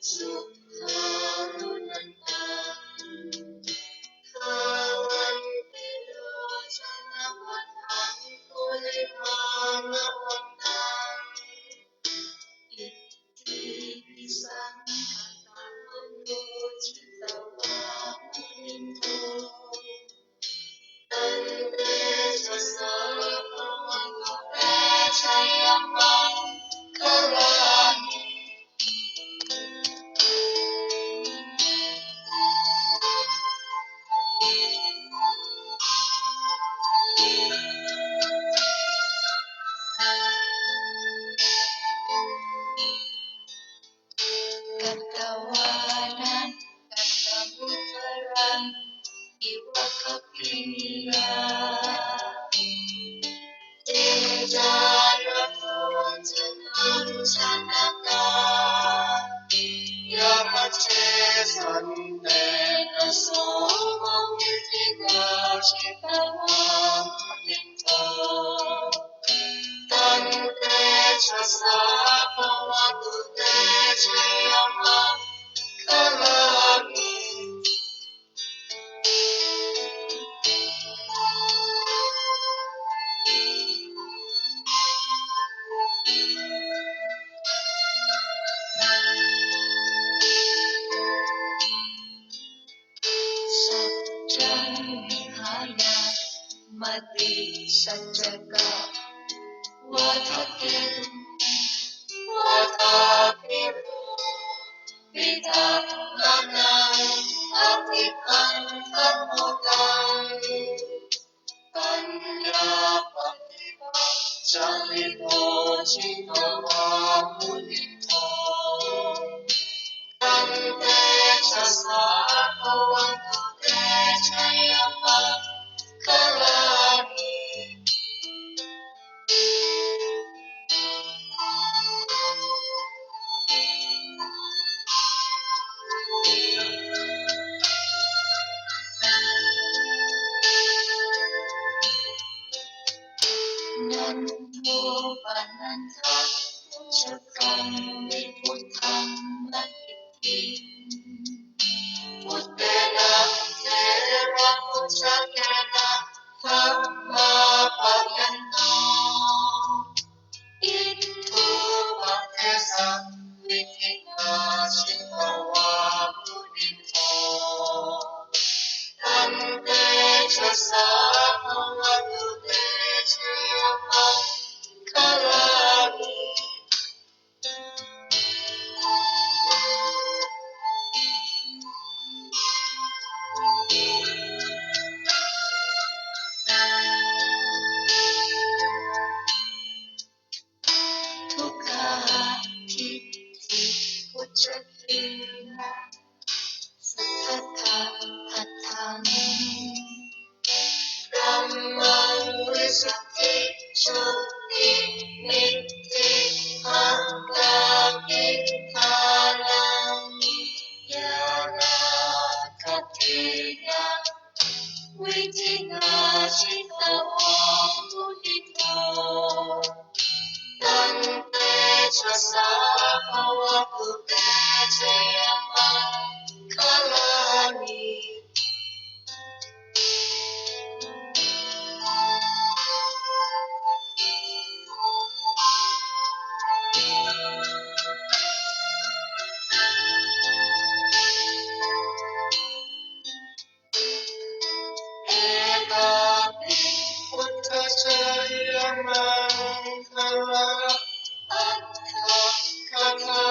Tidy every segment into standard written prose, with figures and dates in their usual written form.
Sukharunantam Kawantilochanavattam Kulimangavantam Iti Pisang Katamanujitavamuninto Ante Sasapavato Echayamam Kalani Katawanan Katamutaran Iwa Kapinia Tejanatun Sanaka Yamache Santena Soma Vitina Shitawam Nita Tante Chasapa Vatute Chayamam Kalani Sajjan Vihaya Mati Sanjaga Watakiru Watakiru Vitakkanam Atikan Karmutam Panya Patipa Calipo Citavamunito Ante Sasakawantu Techayama Kalani Nanto Pananta Cakam Viputam Matiti Putena Tera Pucakena Thamma Payanto Itu Patesa Vitina Shikawa Mudito Tante Jasa Mawatu Techayama Kalani Tukha Titi Pucakina Satata Hatani Brahman Visuddhi Shuddhi Niti Bhagavithanami Yana Katina Vitina Shitawam Mudito Tante Chasapavatu Techayama Kalani Ekapi Puttacayama Kala Atta Kala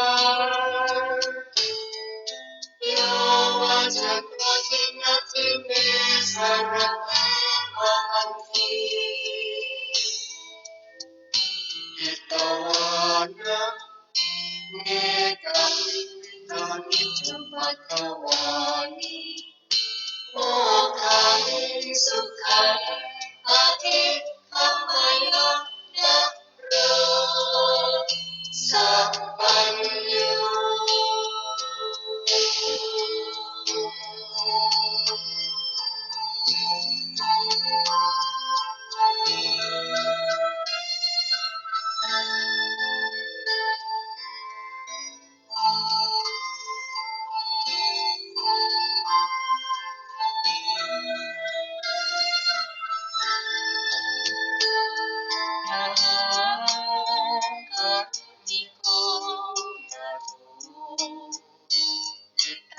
Yawajakratinatine Sarate Mahanti Itawana Nekami Bhagavani Mokami Sukha Ati Kamaya Dara Sapanyo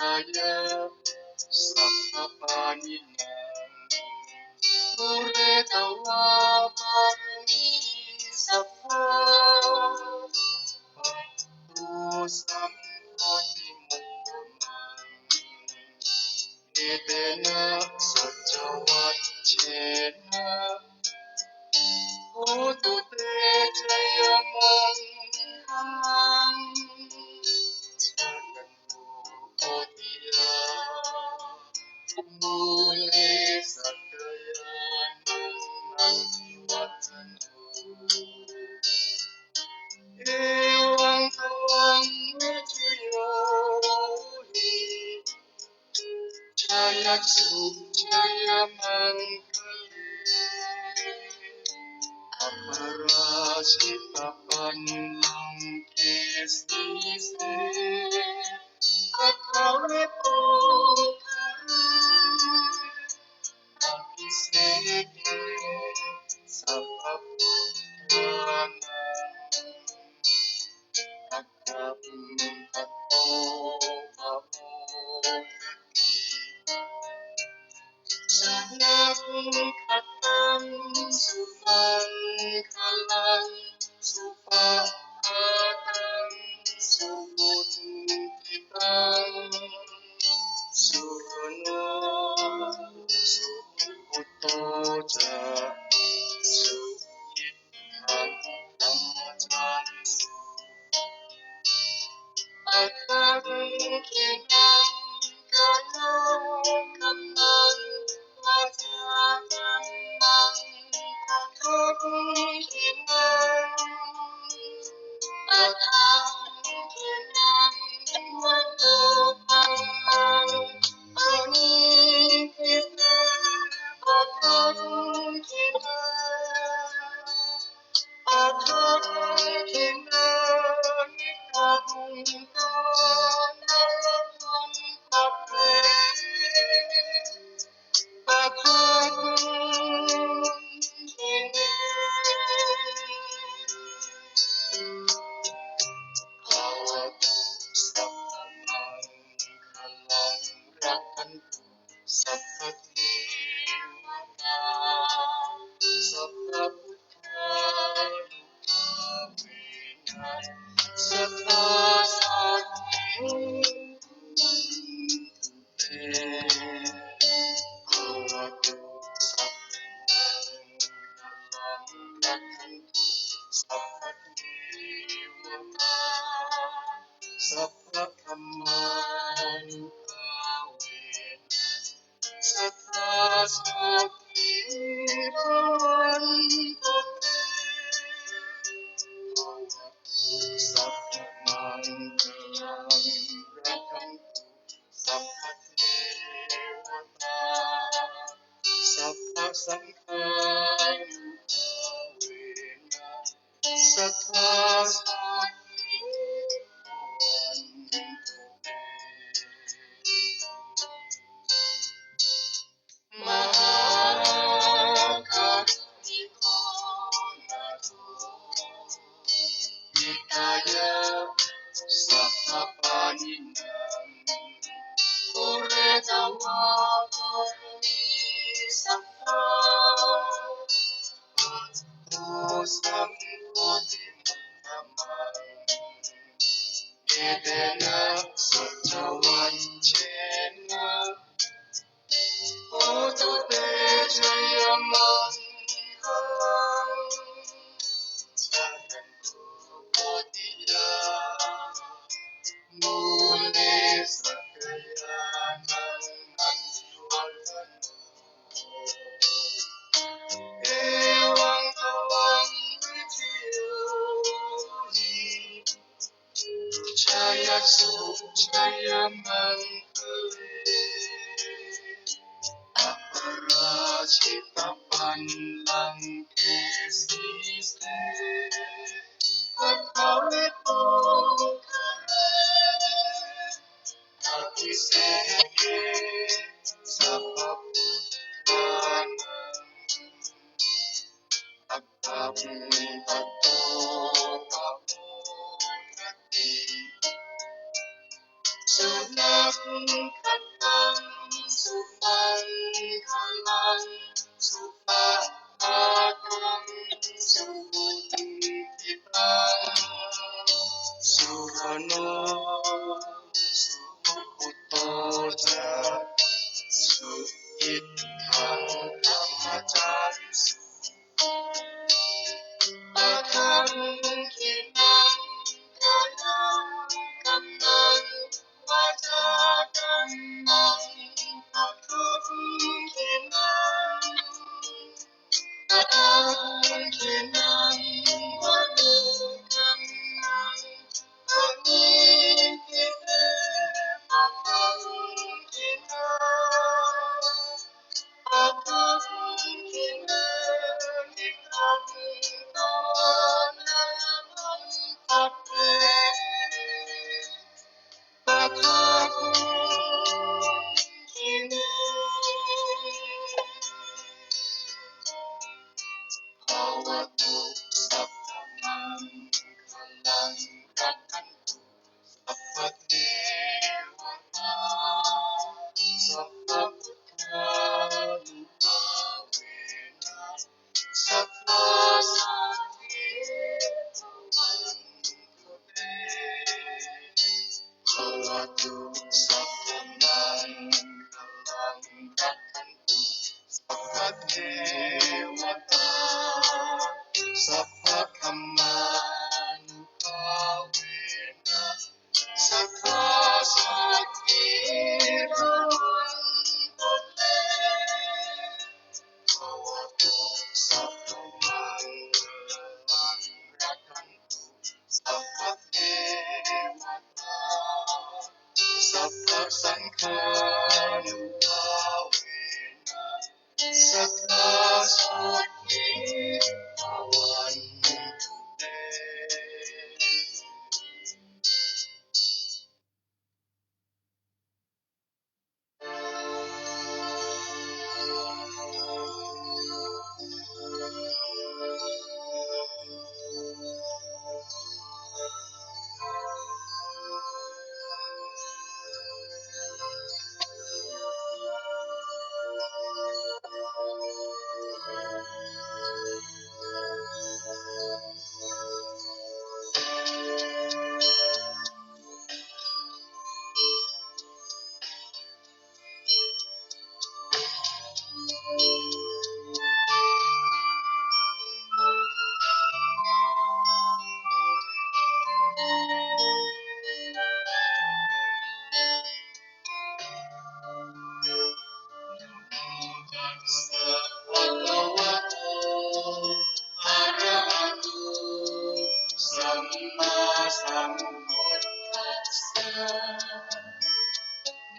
Nikaya Sappapaninan Puretawa Parami Sappa Patu Sampoti Mukhaman Nitena Sajawachena Utute Jayamang Hamang Jagantu Kotia Mule Sakayanang Angjiwatanu Ewang Tawang Wijuyohi Jayatsu Jayamangkali Aparajita Panlangkesise Kakawito Akiseke Sapaputranan Akapumpato Pamukati Sanyang katang supang kalang supakatang subut kitang surono sukuto ja suyit hamajan Akang kinang kayang kamang wajahang mang akang kinang wadupang mang angin kinang akang kinang Akang kinang ikang kanang kape Akang kinang Kawatu sapamang kalang rakantu sapat dewata sapaputra kawinan setasati Kawatu sapamang kalang rakantu sapat dewata Sapakaman kawin Satasatiran kote Sakaman kelang rakangku Sapat dewata Sapasangkan kawin Edena Sajawan Chena Utute Jayamang Halang Jagantu Kodia Mule Sakayanang Angjiwatanu Ewang Tawang Wijuyohi Jayatsu Jayamangkali Aparajita Panlangkesise Kakawito Akiseke Sapaputranan Akapumpato Pamukati Sunat ขังสุฟังขลังสุภาพังสุบุญทิตังสุขโนสุขุโตจะ สุอิทธังธรรมจาริสุปะทังขินังกายังกัมมังวาจากัมมังปะทังขินังปะทังขินังวะโนกัมมังปะนิทิเตปะทังขินัง Bhagavato Sattvaman Kalang Rakantu Sappatevata Sappaputtanupavena Satta Sattvivantu Te Bhagavato Sattvaman Kalang Rakantu Sappatevata Sappakhammanupavena Satta Sattvivantu Te Bhagavato Sattvamangalang Rakantu Sappatevata Sappasangkhanupavena Satta Sattvivantu Te Tassā bhagavato arahato sammā sambuddhassa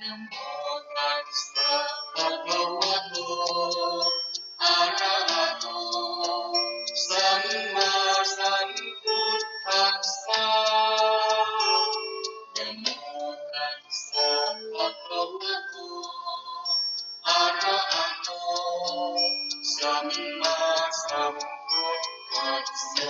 Namo tassa bhagavato arahato sammā sambuddhassa Namo tassa bhagavato arahato sammā sambuddhassa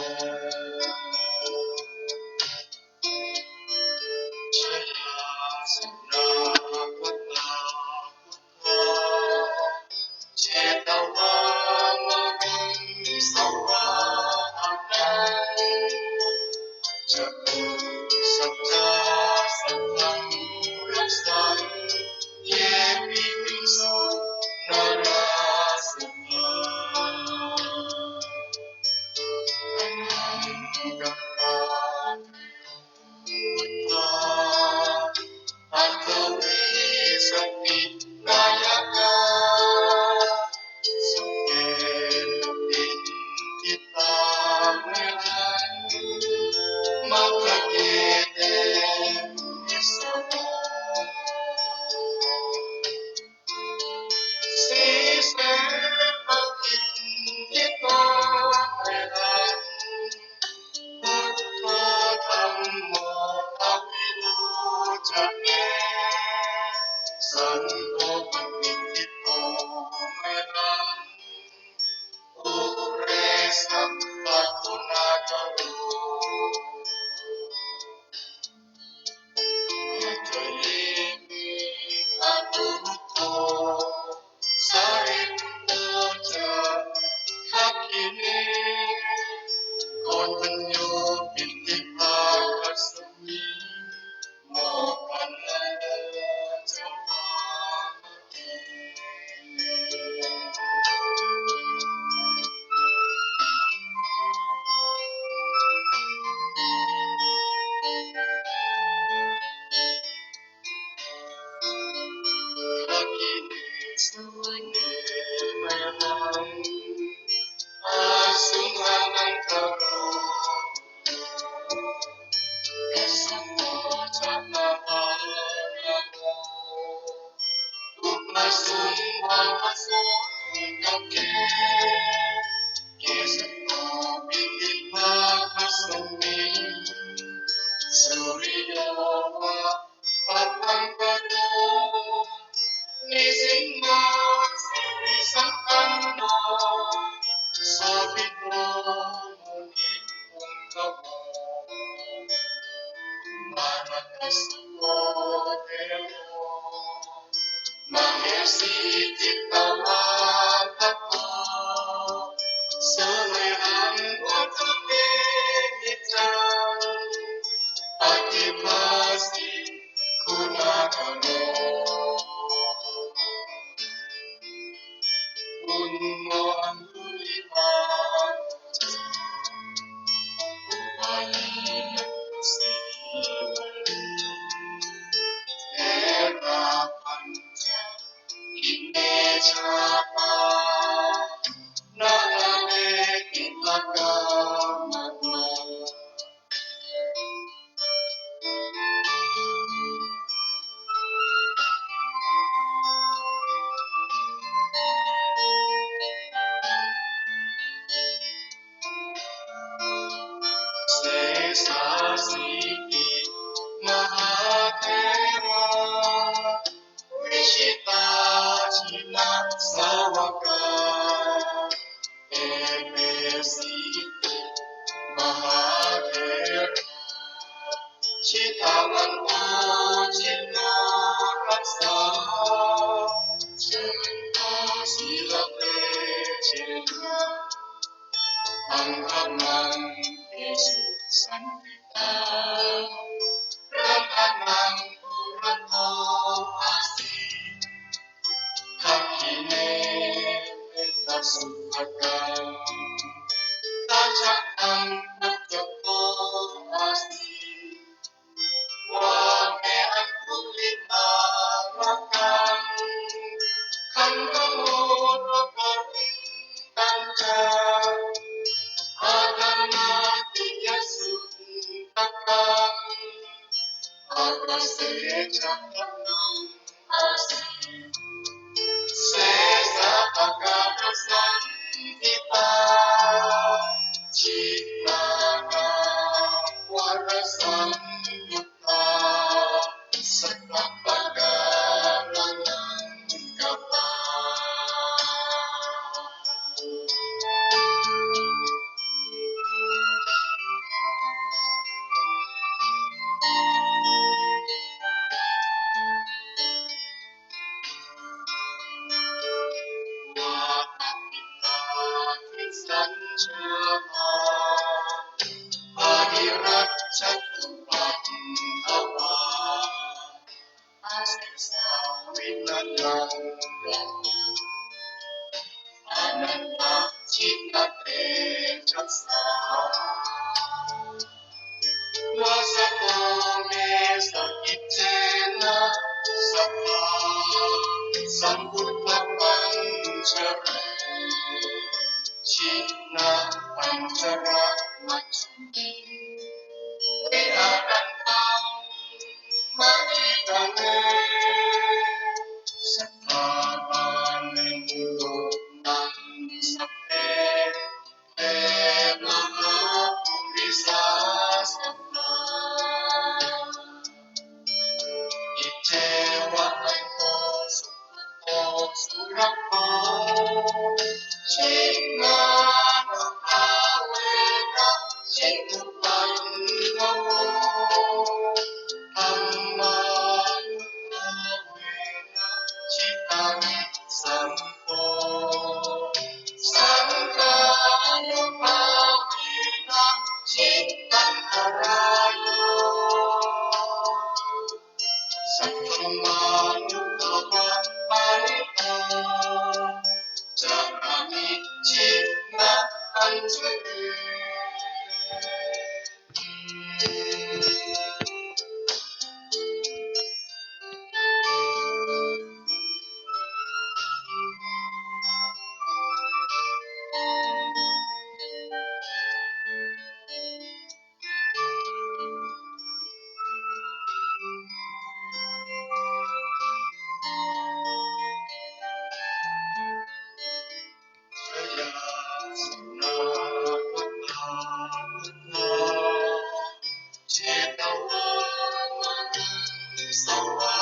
สวา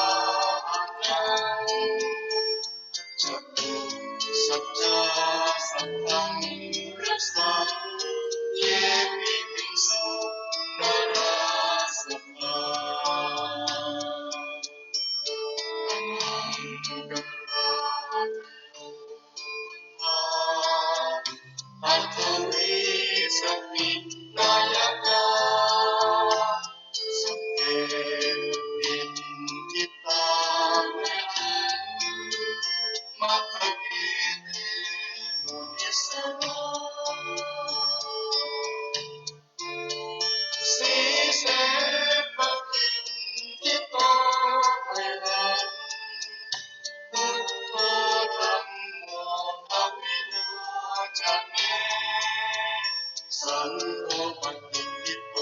นังจะเป็นสัจจาสัพพังรัสสังเยปิปิสุนราสัพพาธัมมังกัลลาอัตถวิสัพพินายกาสัพเพปินทิตาเวหังมัคคะเกเตมุนิสสาสีเสปะกินทิตาเวหังพุทโธธัมโมอภิวาจเนสังโฆปฏิทิโต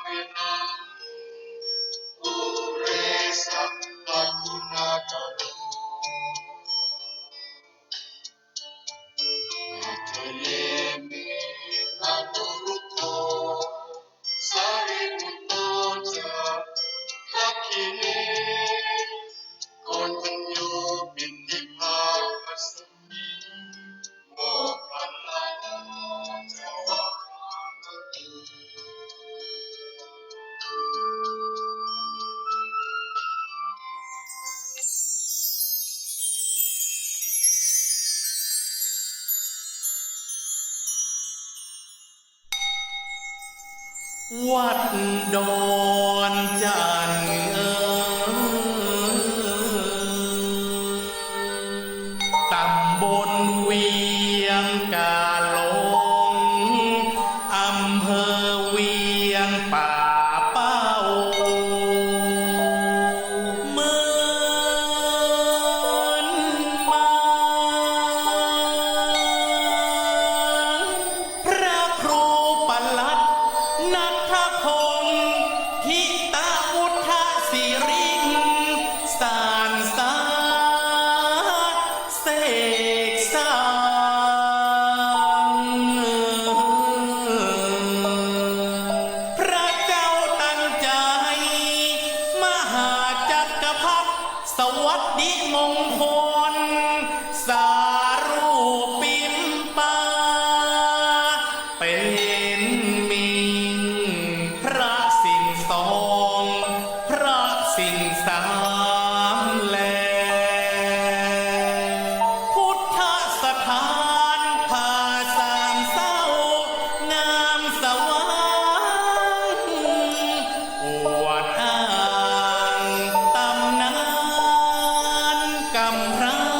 เมหังปุเรสัพพคุณากะโรอัตถเยมิอนุรุตโตสารีปุตโตจะทักขิเนโกณทัญโยปิติภาคัสสมิโมคคัลลาจาวะราตุ วัดดอนจันทร์ตำบลเวียงกาหลงอำเภอเวียงป่าเป้าเหมือนมาพระครูประหลัดนัทพงศ์ทิตาวุฒศิริงสานสาเสกสร้างพระเจ้าตั้งใจมหาจักรพรรดิสวัสดิมงคลสารูปิมปาเป็นมิงพระสิ่งสองพระสิ่งสามแลพุทธสถานผาสามเศร้างามสว่างอวดอ้างตำนานกำพร้า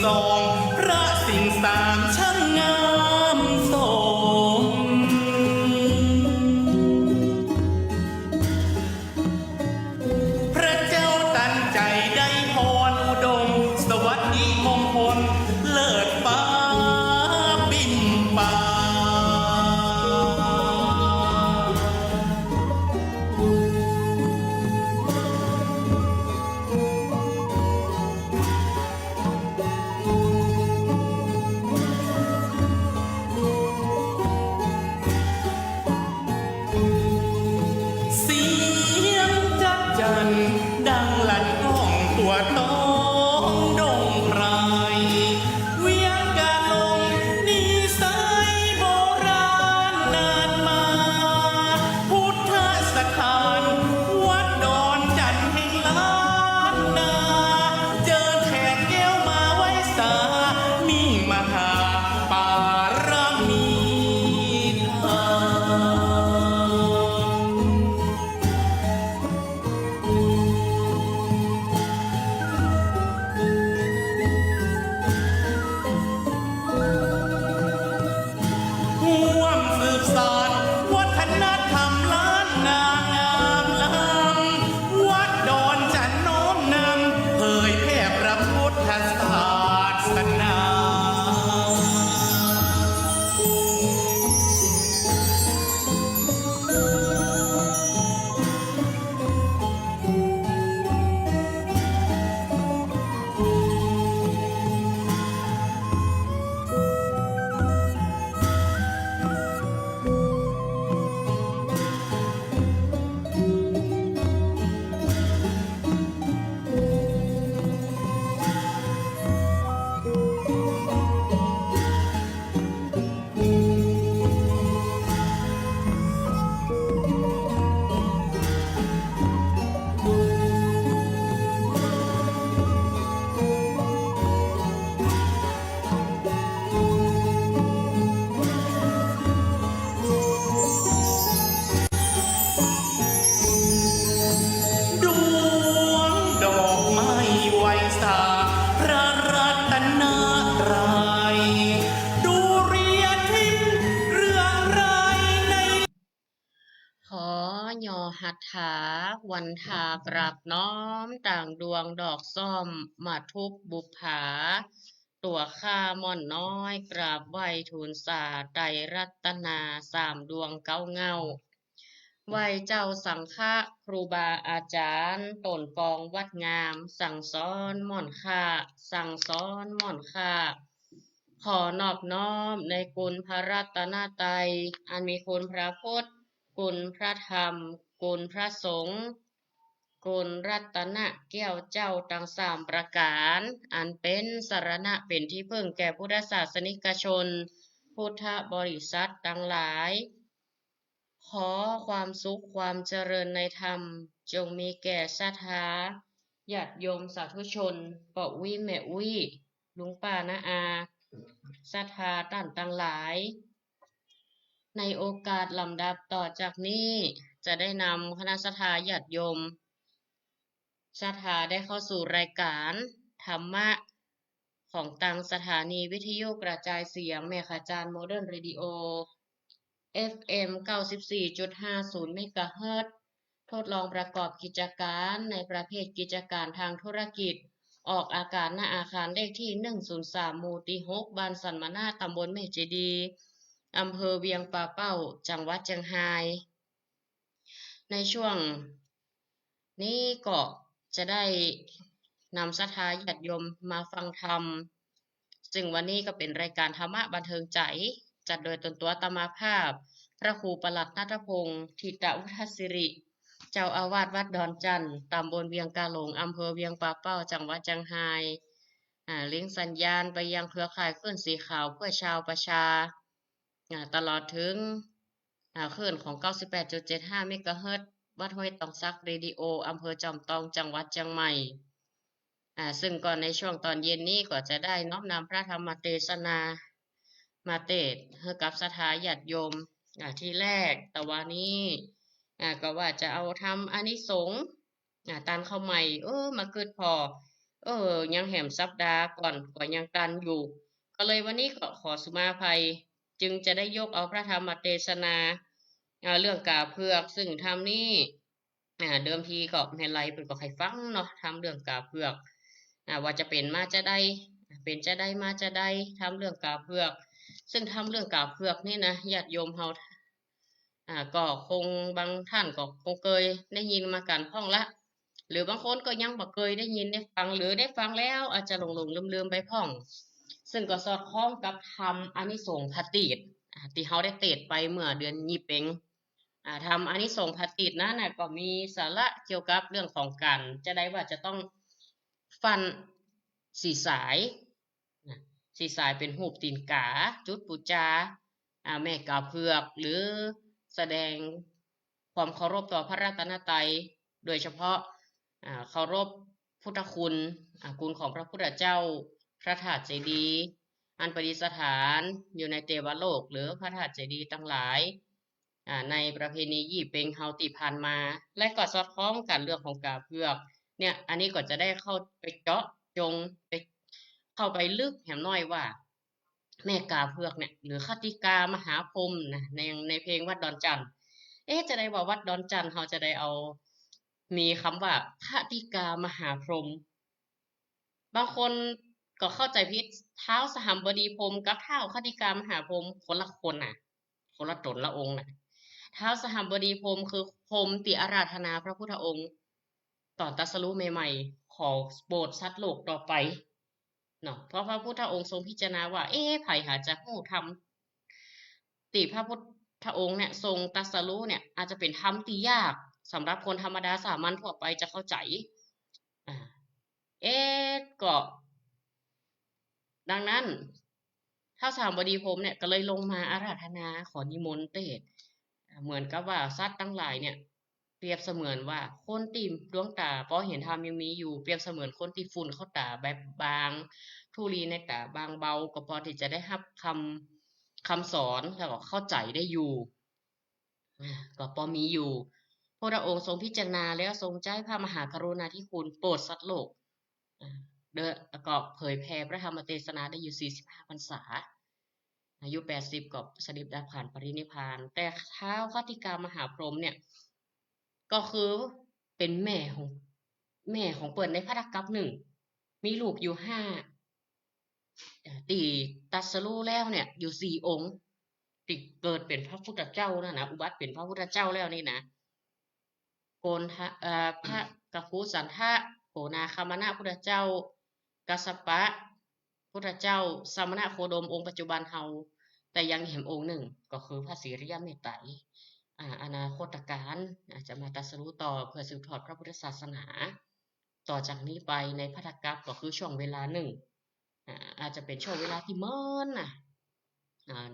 สองพระสิ่งสามช่างงามสมพระเจ้าตันใจได้พรอุดมสวัสดีมงคลเลิศฟ้าบินป่าเสียงจักจั่นดังลั่นก้องตัวต้องดงไพรเวียงกาลงนิสัยโบราณนานมาพุทธสถานวัดดอนจันทร์แห่งล้านนาเจอแขกแก้วมาไว้สามีมหาปารมีธรรม ร่วมสืบสานวัฒนธรรมล้านนางามล้ำวัดดอนจันทร์โน้มนำเผยแผ่พระพุทธศาสนาดวงดอกไม้ไว้สาพระรัตนตรัยดูเรียทิพย์เรื่องไรใน ขอย่อหัตถาวันทากราบน้อมต่างดวงดอกส้มมาทุบบุปผาตัวข้าม่อนน้อยกราบไหวทูลสาไตรรัตนาสามดวงเก้าเงาไหวเจ้าสังฆะครูบาอาจารย์ตนกองวัดงามสั่งสอนม่อนค่าสั่งสอนม่อนค่าขอนอบน้อมในคุณพระรัตนตรัยอันมีคุณพระพุทธคุณพระธรรมคุณพระสงฆ์คุณรัตนะแก้วเจ้าทั้งสามประการอันเป็นสรณะเป็นที่พึ่งแก่พุทธศาสนิกชนพุทธบริษัททั้งหลายขอความสุขความเจริญในธรรมจงมีแก่ศรัทธาญาติโยมสาธุชนปะวิแม่วิลุงป้านาอาศรัทธาท่านทั้งหลายในโอกาสลำดับต่อจากนี้จะได้นำคณะศรัทธาญาติโยมศรัทธาได้เข้าสู่รายการธรรมะของตังสถานีวิทยุกระจายเสียงแม่ขจารย์โมเดิร์นเรดิโอ FM 94.50 เมกะเฮิรตซ์ทดลองประกอบกิจการในประเภทกิจการทางธุรกิจออกอากาศณอาคารเลขที่ 103 หมู่ที่ 6 บ้านสันมะนาตำบลแม่เจดีย์อำเภอเวียงป่าเป้าจังหวัดเชียงรายในช่วงนี้ก็จะได้นำศรัทธาญาติโยมมาฟังธรรมซึ่งวันนี้ก็เป็นรายการธรรมะบันเทิงใจจัดโดยตนตัวอาตมาภาพพระครูประหลัดณัฐพงศ์ทิตวุฒศิริเจ้าอาวาสวัดดอนจันทร์ตำบลเวียงกาหลงอำเภอเวียงป่าเป้าจังหวัดเชียงรายเลิงก์สัญญาณไปยังเครือข่ายคลื่นสีขาวเพื่อชาวประชาตลอดถึงคลื่นของ 98.75 เมกะเฮิรตซ์วัดห้วยตองซักเรดิโออำเภอจอมทองจังหวัดเชียงใหม่ซึ่งก่อนในช่วงตอนเย็นนี้ก็จะได้น้อมนำพระธรรมเทศนามาเทศน์ให้กับศรัทธาญาติโยมที่แรกแต่วันนี้ก็ว่าจะเอาทำอานิสงส์ตันเข้าใหม่มาเกิดพอ ยังแหมสัปดาห์ก่อนก็ยังตันอยู่ ก็เลยวันนี้ก็ขอสุมาภัยจึงจะได้ยกเอาพระธรรมเทศนาเรื่องกาเพือกซึ่งทำนี่เดิมทีก็แม่นไรเป็นก็ใครฟังเนาะทำเรื่องกาเพือกว่าจะเป็นมาจะได้เป็นจะได้มาจะได้ทำเรื่องกาเพือก ซึ่งทำเรื่องกาเพือกนี่นะญาติโยมเฮาก็คงบางท่านก็คงเคยได้ยินมากันพ้องละหรือบางคนก็ยังบ่เคยได้ยินได้ฟังหรือได้ฟังแล้วอาจจะหลงลืมไปพ้อง ซึ่งก็สอดคล้องกับธรรมอานิสงส์พระตีตที่เขาได้เตดไปเมื่อเดือนยี่เป็งธรรมอานิสงส์พระตีตนั้นก็มีสาระเกี่ยวกับเรื่องของการจะได้ว่าจะต้องฟันสีสายสีสายเป็นหูปตีนกาจุดปูจาแม่กาเพือกหรือแสดงความเคารพต่อพระรัตนตรัยโดยเฉพาะเคารพพุทธคุณคุณของพระพุทธเจ้าพระธาตุเจดีย์อันประดิษฐานอยู่ในเทวโลกหรือพระธาตุเจดีย์ทั้งหลายในประเพณียี่เป็งเฮาติผ่านมาและก็สอดคล้องกันเรื่องของกาเพือกเนี่ยอันนี้ก็จะได้เข้าไปเจาะจงไปเข้าไปลึกแหมน้อยว่าแม่กาเพือกเนี่ยหรือคติกามหาพรหมนะในเพลงวัดดอนจันทร์จะได้ว่าวัดดอนจันทร์เขาจะได้เอามีคำว่าคติกามหาพรหมบางคนก็เข้าใจผิดท้าวสหัมบดีพรหมกับท้าวคติกามหาพรหมคนละคนน่ะคนละตนละองค์น่ะท้าวสหัมบดีพรหมคือพรหมที่อาราธนาพระพุทธองค์ตอนตรัสรู้ใหม่ๆขอโปรดสัตว์โลกต่อไปเนาะเพราะพระพุทธองค์ทรงพิจารณาว่าไผหาจะฮู้ธรรมที่พระพุทธองค์เนี่ยทรงตรัสรู้เนี่ยอาจจะเป็นธรรมที่ยากสำหรับคนธรรมดาสามัญทั่วไปจะเข้าใจก็ดังนั้นท้าวสหัมบดีพรหมเนี่ยก็เลยลงมาอาราธนาขอนิมนต์เตศเหมือนกับว่าสัตว์ทั้งหลายเนี่ยเปรียบเสมือนว่าคนที่ดวงตาพอเห็นธรรมยังมีอยู่เปรียบเสมือนคนที่ฝุ่นเข้าตาแบบบางธุลีในตาบางเบาก็พอที่จะได้รับคำสอนแล้วก็เข้าใจได้อยู่ก็พอมีอยู่พระองค์ทรงพิจารณาแล้วทรงใจพระมหากรุณาธิคุณโปรดสัตว์โลกแล้วก็เผยแผ่พระธรรมเทศนาได้อยู่45พรรษาอายุ80ก็เสด็จดับขันปรินิพพานแต่ท้าวคติกามหาพรหมเนี่ยก็คือเป็นแม่ของเปิดในพระธรรมกัปหนึ่งมีลูกอยู่5ตีตัสรู้แล้วเนี่ยอยู่4องค์ติเกิดเป็นพระพุทธเจ้านะอุบัติเป็นพระพุทธเจ้าแล้วนี่นะโกนพระกัปปุสันทะโกนาคามนะพุทธเจ้ากัสสปะพุทธเจ้าสมณะโคดมองค์ปัจจุบันเฮาแต่ยังเห็นองค์หนึ่งก็คือพระศรีริยเมตไตรอนาคตการอาจจะมาตรัสรู้ต่อเพื่อสืบทอดพระพุทธศาสนาต่อจากนี้ไปในพระธรรมกัปก็คือช่วงเวลาหนึ่งอาจจะเป็นช่วงเวลาที่เมิน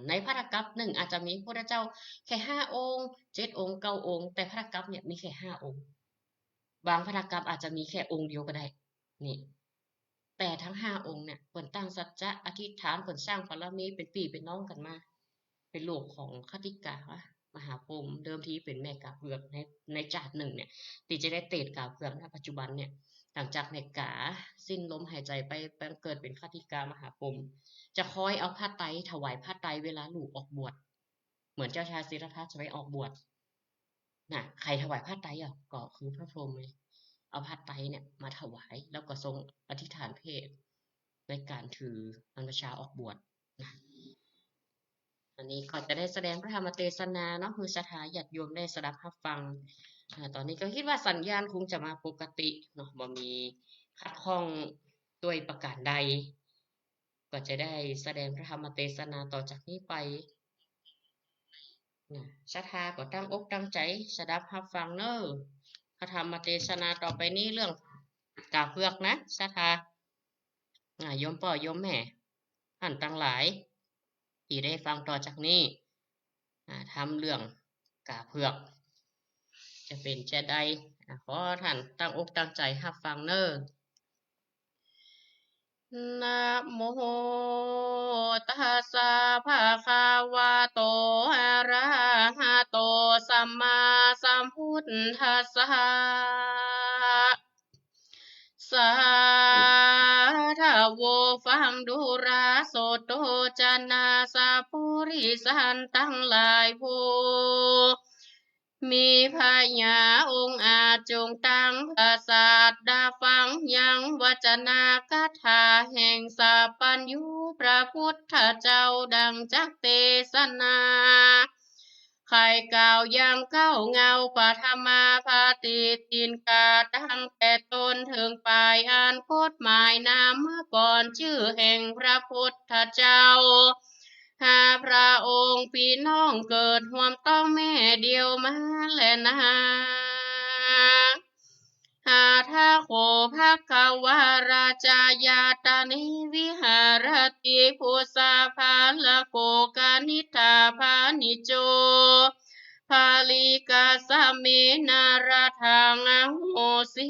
ในพระธรรมกัปหนึ่งอาจจะมีพระเจ้าแค่5องค์7องค์9องค์แต่พระธรรมกัปเนี่ยมีแค่5องค์บางพระธรรมกัปอาจจะมีแค่องค์เดียวก็ได้นี่แต่ทั้ง5องค์เนี่ยเปิ่นตั้งสัจจะอธิษฐานเปิ่นสร้างบารมีเป็นพี่เป็นน้องกันมาเป็นลูกของคติกามหาพรหมเดิมทีเป็นแม่กาเพือกในจาดหนึ่งเนี่ยที่จะได้เตดกาเพือกณปัจจุบันเนี่ยหลังจากแม่กาสิ้นลมหายใจไปเกิดเป็นคติกามหาพรหมจะคอยเอาผ้าไตรถวายผ้าไตรเวลาลูกออกบวชเหมือนเจ้าชายสิทธัตถะจะไปออกบวชใครถวายผ้าไตรก็คือพระพรหมเลยเอาผ้าไตรเนี่ยมาถวายแล้วก็ทรงอธิษฐานเพศในการถือบรรพชาออกบวชอันนี้ก็จะได้แสดงพระธรรมเทศนาเนาะคือศรัทธาญาติโยมได้สดับรับฟังตอนนี้ก็คิดว่าสัญญาณคงจะมาปกติเนาะบ่มีขัดข้องด้วยประการใดก็จะได้แสดงพระธรรมเทศนาต่อจากนี้ไปศรัทธาก็ตั้งอกตั้งใจสดับรับฟังเนอะพระธรรมเทศนาต่อไปนี้เรื่องกาเพือกนะศรัทธาโยมพ่อโยมแม่ท่านทั้งหลายที่ได้ฟังต่อจากนี้ทำเรื่องกาเพือกจะเป็นจะได้ขอท่านตั้งอกตั้งใจรับฟังเนอะนะโมตัสสะภะคะวะโตอะระหะโตสัมมาสัมพุทธัสสะสา ฟังดูราโสโตจานาสาปุริสันทั้งหลายผู้มีพญาองค์อาจจงตั้งภาษาทดาฟังยังวจนาคาถาแห่งสัพพัญญูพระพุทธเจ้าดังจักเทศนาใครกล่าวยังเก้าเงาปฐมาภาติตินกาตั้งแต่ต้นถึงปลายอ่านโคตหมายนามเมื่อก่อนชื่อแห่งพระพุทธเจ้าหาพระองค์พี่น้องเกิดห่วมต้องแม่เดียวมาแลนะหาทาโคภะคะวาราชายาตานิวิหารติภูสาภาละโกกานิธาภานิโจภาลิกาสะเมนาราทังอโหสี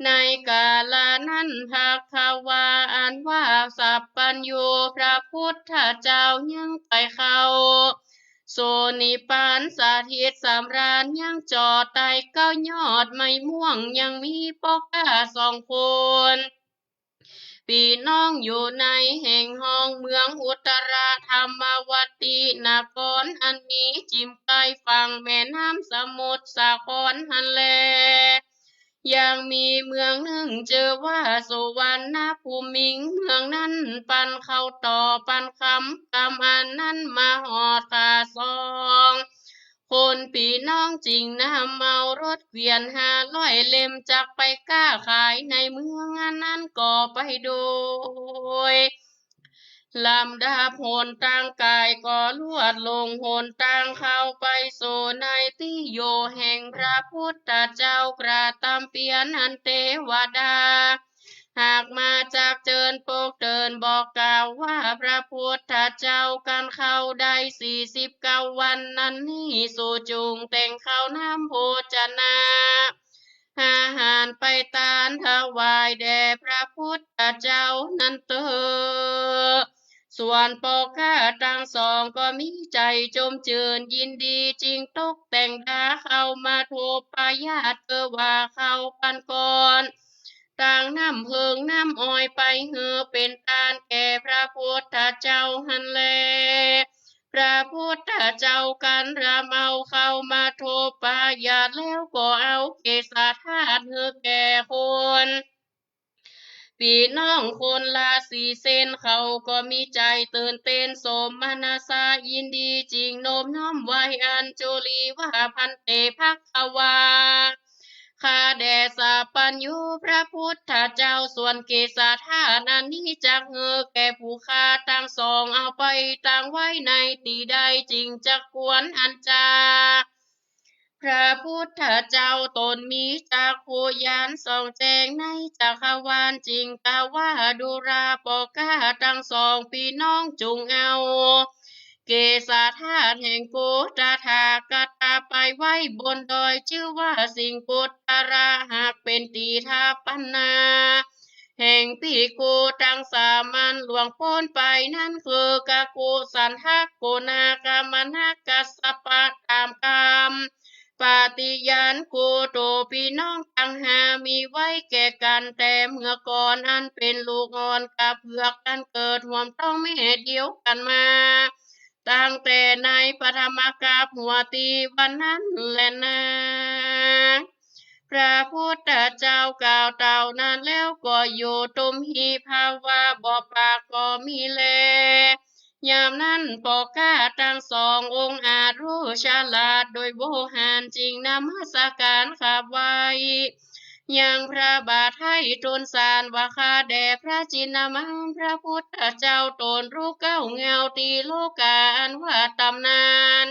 ในกาลนั้นภะคะวาอันว่าสัพพัญญูพระพุทธเจ้ายังไปเข้าโสนิปานสาธิตสำราญยังจอไตเก้ายอดไม้ม่วงยังมีปอกกาสองคนพี่น้องอยู่ในแห่งห้องเมืองอุตราธรรมวตีนครอันมีจิมไกลฝั่งแม่น้ำสมุทรสาครหันแลยังมีเมืองหนึ่งเจอว่าสุวรรณภูมิงเมืองนั้นปันเข้าต่อปันคำอันนั้นมาหอดขาซองคนพี่น้องจริงนำเมารถเกวียน500 เล่มจากไปก้าขายในเมืองนั้นก็ไปโดยลำดับโหนต่างกายก็ลวดลงโหนต่างเข้าไปสู่ในที่โยแห่งพระพุทธเจ้ากระทำเปียนันเทวดาหากมาจากเจิญโปกเดินบอกกล่าวว่าพระพุทธเจ้ากันเข้าได้49 วันนั้นนี่สู่จุงแต่งเข้าน้ำโภชนาอาหารไปตานถวายแด่พระพุทธเจ้านั้นเตอส่วนปอกข้าทั้งสองก็มีใจจมจืนยินดีจริงตกแต่งดาเข้ามาโทปายาตว่าเข้าปันก่อนต่างน้ำเพิงน้ำอ้อยไปเหือเป็นตานแก่พระพุทธเจ้าหันแลพระพุทธเจ้ากันรำเอาเข้ามาโทปายาตแล้วก็เอาเกศาธาตุเหือแก่คนพี่น้องคนละ4 เส้นเขาก็มีใจตื่นเต้นสมนาสายินดีจริงโน้มน้อมไว้อัญจุลีว่าพันเตภควาข้าแด่สัพพัญญูพระพุทธเจ้าส่วนเกศาธาตุนั้นนี้จักเหือแก่ผู้ข้าทั้งสองเอาไปตั้งไว้ในที่ใดจริงจักควรอันจาพระพุทธเจ้าตนมีจักขุญาณส่องแจ้งในจักรวาลจริงกาว่าดูราปกาทั้งสองพี่น้องจุงเอาเกศาธาตุแห่งโกฏฐากตาไปไว้บนดอยชื่อว่าสิงกุตตราหากเป็นตีทาปันนาแห่งปีกูตังสามัญหลวงพ้นไปนั่นคือกะกุสันทักโกนากามนากัสสปะตามกรรมปาฏิญาณกูโตพี่น้องตั้งหามีไว้แก่กันแต่เมื่อก่อนอันเป็นลูกอ่อนกับเผือกกันเกิดห่วมต้องแม่เดียวกันมาตั้งแต่ในปฐมกาพหัวตีวันนั้นแลนะพระพุทธเจ้ากล่าวเต่านั้นแล้วก็อยู่ตุมหีภาวะบ่ปากก็มีแลยามนั้นปอกกาทั้งสององค์อาจรู้ฉลาดโดยโวหารจริงนมัสการขับไว้ยังพระบาทให้ตนสารว่าข้าแด่พระจินมังพระพุทธเจ้าตนรู้เก้าเงาตีโลกาอันว่าตำนาน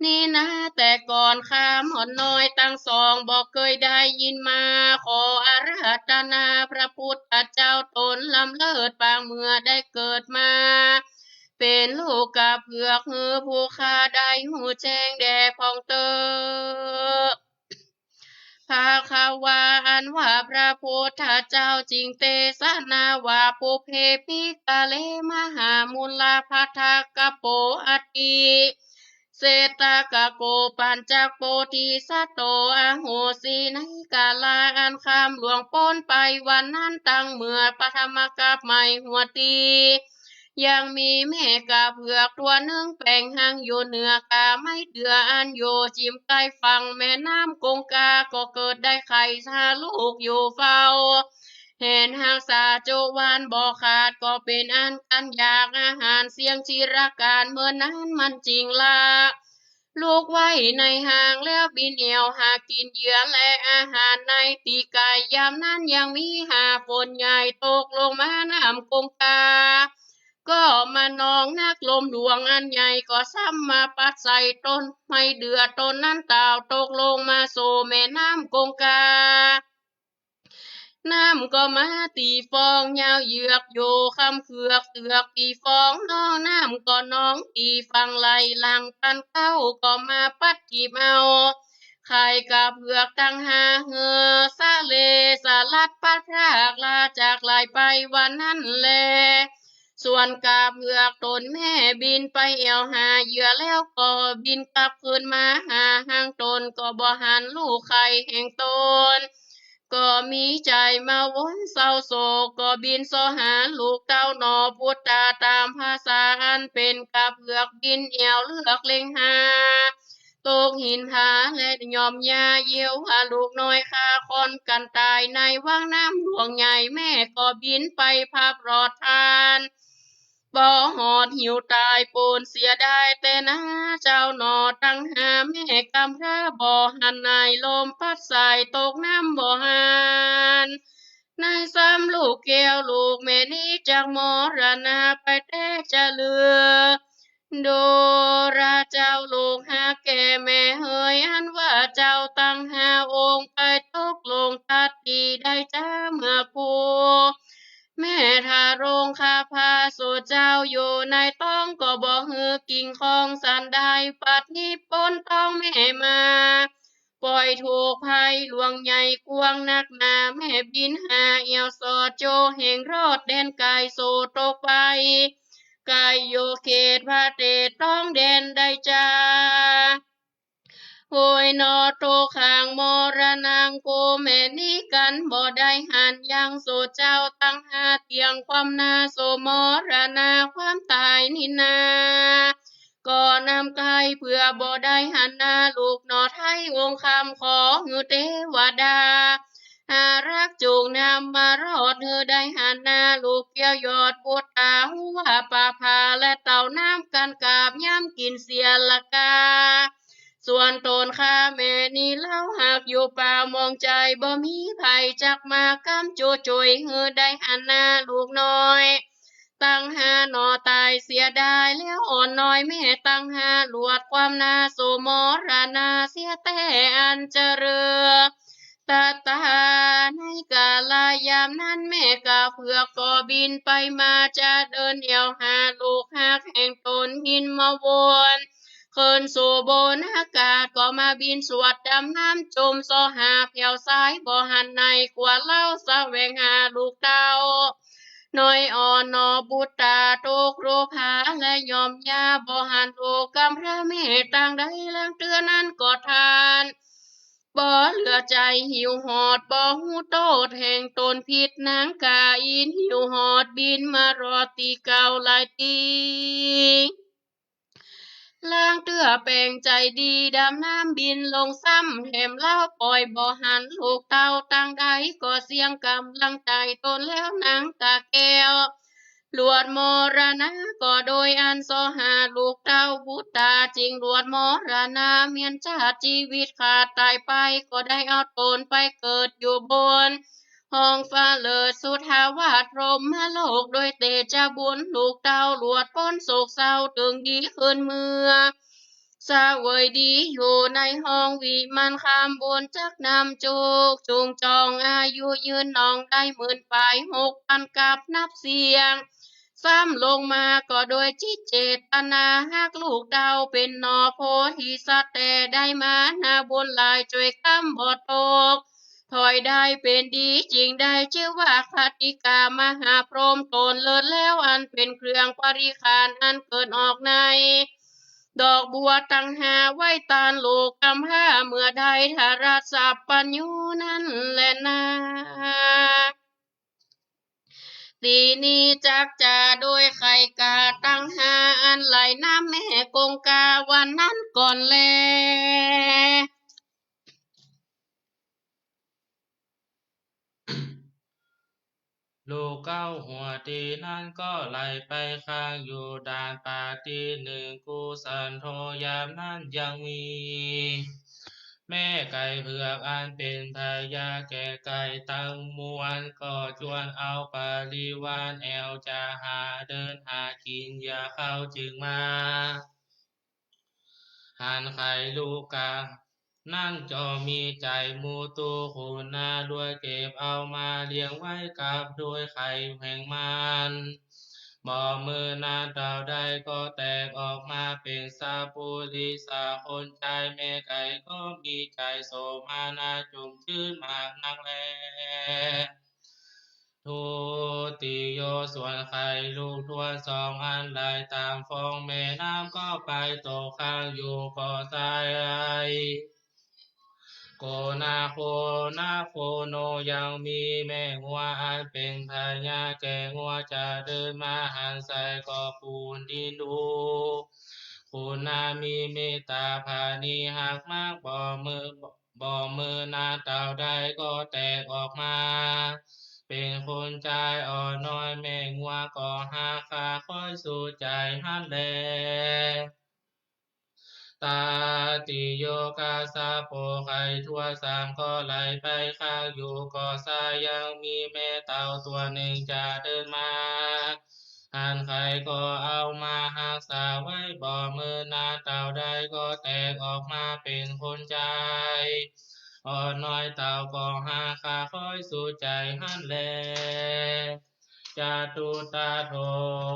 นี่นะแต่ก่อนข้าหมอนน้อยตั้งสองบอกเคยได้ยินมาขออาราธนาพระพุทธเจ้าตนลำเลิศปางเมื่อได้เกิดมาเป็นลูกกับเผือกหือผู้ข้าได้หูแจ้งแด่พองเตอภาคาวาอันว่าพระพุทธเจ้าจริงเตสนาว่าปุเพปิกาเลมหามุลาภัทกโปอติส เศตากะโกปัญจโปธิสัตโตอโหสีในกาลาอันคำหลวงพ้นไปวันนั้นตั้งเมื่อปฐมกับไม่หัวตียังมีแม่กาเผือกตัวหนึ่งแปลงหางอยู่เหนือกาไม่เดืออันโยจิมใกล้ฝั่งแม่น้ำกงกาก็เกิดได้ไข่ชาลูกอยู่เฝ้าเห็นหางสาโจวานบ่ขาดก็เป็นอันกันอยากอาหารเสียงชิรการเมื่อนั้นมันจริงละลูกไว้ในหางแล้วบินเหี่ยวหากินเหยื่อและอาหารในตีกายยามนั้นยังมีหาฝนใหญ่ตกลงมาน้ำกงกาก็มานองนักลมหลวงอันใหญ่ก็ซ้ำมาปัดใส่ต้นไม่เดือดต้นนั้นเต่าตกลงมาโซแม่น้ำกงกาน้ำก็มาตีฟองยาวเหยือกโยคำเขือกเสือกตีฟองน้องน้ำก็น้องตีฟังไหลหลังปันเข้าก็มาปัดจีบเอาไข่กับเผือกตั้งหาเหือซาเลสลัดปัดพรากลาจากลายไปวันนั้นแลส่วนกาเผือกตนแม่บินไปเอวหาเหยื่อแล้วก็บินกลับคืนมาหาหางตนก็บ่หันลูกไข่แห่งตนก็มีใจมาวนเศร้าโศกก็บินโซหาลูกเต้าหนอพุทธาตามภาษาอันเป็นกาเผือกบินเอวเลือกเล็งหาตกหินผาและยอมยาเยี่ยวหาลูกน้อยคาคอนกันตายในว่างน้ำหลวงใหญ่แม่ก็บินไปภาพรอดทานบ่หอดหิวตายปูนเสียได้แต่นะเจ้าหนอตั้งหาแม่กำพร้าบ่หันนายลมพัดใส่ตกน้ำบ่หันนายซ้ำลูกแก้วลูกแม่นี้จากมรณะไปแต่จะเหลือโดราเจ้าลูกหาแก่แม่เฮยอันว่าเจ้าตั้งหาองค์ไปตกลงตัดดีได้จ้าเมื่อผูแม่ทาโรงคาพาสู่เจ้าอยู่ในต้องก็บอกฮือกิ่งของสันได้ปัดนี้ปนต้องแม่มาปล่อยถูกภัยหลวงใหญ่กวงนักหนาแม่บินหาเอียวสอดโจแห่งรอดแดนกายโซตกไปกายโยเขตพระเตต้องแดนได้จ้าโหยนอโตขางมรณังโกแม่นี้กันบ่ได้หันยังโสเจ้าตั้งหาเตียงความนาโสมรณาความตายนินาก็นำไกลเพื่อบ่ได้หันนาลูกนอไทยวงคำขอหือเทวดาอารักจูงนำมารอดหือได้หันนาลูกเกี่ยวยอดพุทธาหัวป่าพาและเต่าน้ำกันกาบย่ำกินเสียละกาส่วนตนข้าแม่นี่เล่าหากอยู่ป่ามองใจบ่มีภัยจักมากำจูจุยหือได้หันหน้าลูกน้อยตั้งหาหนอตายเสียดายแล้วอ่อนน้อยแม่ตั้งหาหลวดความนาโสมรณาเสียแต่อันเจริญตาตาในกาลายามนั้นแม่กาเผือกก็บินไปมาจะเดินเดี่ยวหาลูกหักแห่งตนหินมาวนขึ้นสู่บนอากาศก็มาบินสวดดำน้ำจมโซหาเพียวซ้ายบ่หันในกว่าเล่าแสวงหาลูกเต้าน้อยอ่อนนอบุตตาตกโรภาและยอมยาบ่หันโอกำพระเมตต่างใดลังเตือนนั้นก็ทานบ่เหลือใจหิวหอดบ่หูโตดแห่งตนผิดนางกาอินหิวหอดบินมารอตีเก่าหลายตีล่างเตื้อแปลงใจดีดำน้ำบินลงซ้ำแถมเล่าปล่อยบ่หันลูกเต่าตั้งใดก็เสียงกำลังใจตนแล้วนางตาแก้วลวดมรณะก็โดยอันโซหาลูกเต้าบุตาจริงลวดมรณะเมียนชาติชีวิตขาดตายไปก็ได้เอาตนไปเกิดอยู่บนห้องฟ้าเลิศสุทาวาสพรหมโลกโดยเตจาบุญลูกเต้าลวดพ้นโศกเศร้าถึงดีขึ้นเมื่อสาเวยดีอยู่ในห้องวิมานคำบนจักนำจุกจูงจองอายุยืนน้องได้10,000 6,000กับนับเสียงซ้ำลงมาก็โดยจิตเจตนาหากลูกเต้าเป็นนอโพธิสัตว์แต่ได้มาหน้าบนลายช่วยคำบ่ตกถอยได้เป็นดีจริงได้ชื่อว่าคติกามหาพรหมตนเลิศแล้วอันเป็นเครื่องปริขารอันเกิดออกใน ดอกบัวตั้งหาไว้ตานลูกกำพร้าเมื่อใดทาราสัพปัญญูนั่นแหละนาตีนี้จักจะโดยไข่กาตั้งหาอันไหลน้ำแม่กงกาวันนั้นก่อนแลลูกเก้าหัวตีนั่นก็ไหลไปข้างอยู่ด่านป่าตีหนึ่งกูสันโทยามนั้นยังมี แม่ไก่เผือกอันเป็นพญาแก่ไก่ตั้งมวลก็ชวนเอาปริวารแอวจะหาเดินหากินอย่าเข้าจึงมาหันไข่ลูกกานั่นจอมีใจมูตูคุณนาด้วยเก็บเอามาเลี้ยงไว้กับด้วยไข่แห่งมันบ่มือนานเต่าใดก็แตกออกมาเป็นสาปุริสาคนใจแม่ไก่ก็มีใจโสมานาจุ่มชื่นมากนักแลทุติโยส่วนไข่ลูกทวนสองอันไหลตามฟองแม่น้ำก็ไปตกข้างอยู่ก่อทรายโกนาโคโนยังมีแม่งัวอันเป็นพญาแก่งัวจะเดินมาหันใส่ก็ปูนดินดูคุณนามีเมตตาภานีหักมากบ่มือนาเต่าใดก็แตกออกมาเป็นคนใจอ่อนน้อยแม่งัวก็หาคาคอยสู่ใจหันแลตาติโยกาสาโปไข่ทั่วสามก็ไหลไปข้างอยู่ก็สายังมีแม่เต่าตัวหนึ่งจะเดินมาหันไข่ก็เอามาหักษาไว้บ่มือนานเต่าใดก็แตกออกมาเป็นคนใจอ่อนน้อยเต่าก็หาคาคอยสู่ใจหันแลจาตุตาโท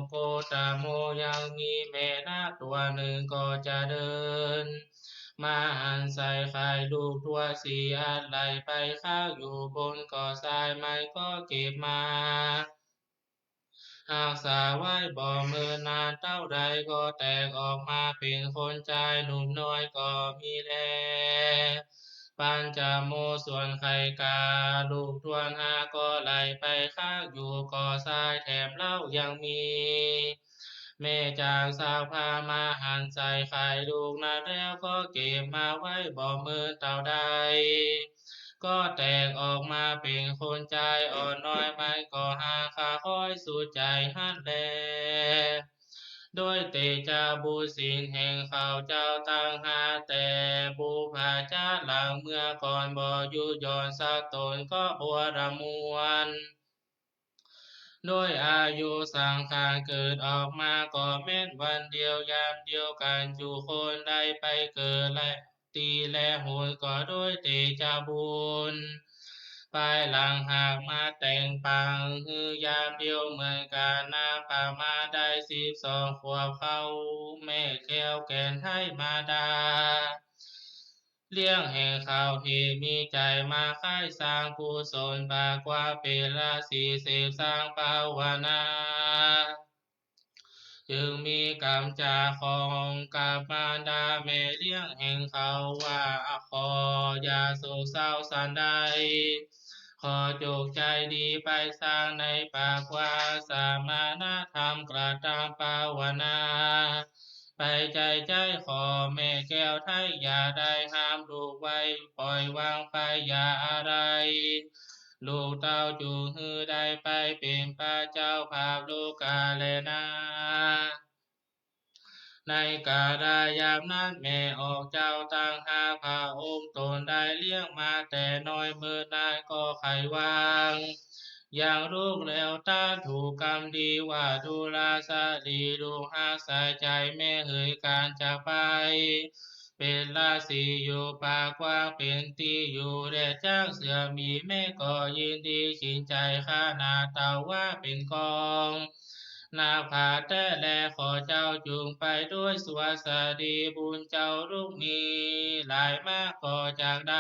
โกตโมยังมีแม่นาคตัวหนึ่งก็จะเดินมาหันใส่ไข่ลูกทั่วสี่อันไหลไปข้าวอยู่บนก่อทรายไม่ก็เก็บมาหากษาไว้บ่มือนานเท่าใดก็แตกออกมาเป็นคนใจหนุ่มน้อยก็มีแลปัญจโมส่วนไข่กาลูกทวนหาก็ไหลไปข้างอยู่ก่อทรายแถมเล่ายังมีแม่จางสาวพามาหันใส่ไข่ลูกนาแล้วก็เก็บมาไว้บ่มือเต่าใดก็แตกออกมาเป็นคนใจอ่อนน้อยไม่ก็หาคาคอยสู่ใจหันแลโดยเตจาบุสินแห่งข้าเจ้าตั้งหาแต่บุพาจาหลังเมื่อก่อนบ่ยุยอนสักตนก็บัวรมวนโดยอายุสังขารเกิดออกมาก็แม้นวันเดียวยามเดียวกันอยู่คนใดไปเกิดและตีและโหนก็โดยเตจาบุญภายหลังหากมาแต่งปังคือยามเดียวเหมือนกันนาป่ามาได้12 ขวบเข้าแม่แก้วแก่นไทยมาดาเลี้ยงแห่งข่าวที่มีใจมาค่ายสร้างกุศลบากว่าเป็นราศีเสพสร้างภาวนาจึงมีกรรมจาของกับมารดาแม่เลี้ยงแห่งเขาว่าขอยาโศกเศร้าสันใดขอจกใจดีไปสร้างในปากว่าสามานาธรรมกระทำภาวนาไปใจขอแม่แก้วไทยอย่าได้ห้ามลูกไว้ปล่อยวางไปอย่าอะไรลูกเต้าจูงฮือได้ไปเป็นพระเจ้าภาพโลกาแลนาในกาลายามนั้นแม่ออกเจ้าตั้งหาพระองค์ตนได้เลี้ยงมาแต่น้อยเมื่อนานก็ไขวางอย่างลูกแล้วตาถูกกรรมดีว่าดูลาสาลีลูกหักสายใจแม่เฮยการจากไปเป็นราศีอยู่ปากกว้างเป็นตีอยู่แดดจ้างเสือมีแม่ก็ยินดีชินใจข้านาเต่าว่าเป็นกองนาผาแต่แลขอเจ้าจูงไปด้วยสวัสดีบุญเจ้าลูกมีหลายมากก็จากใด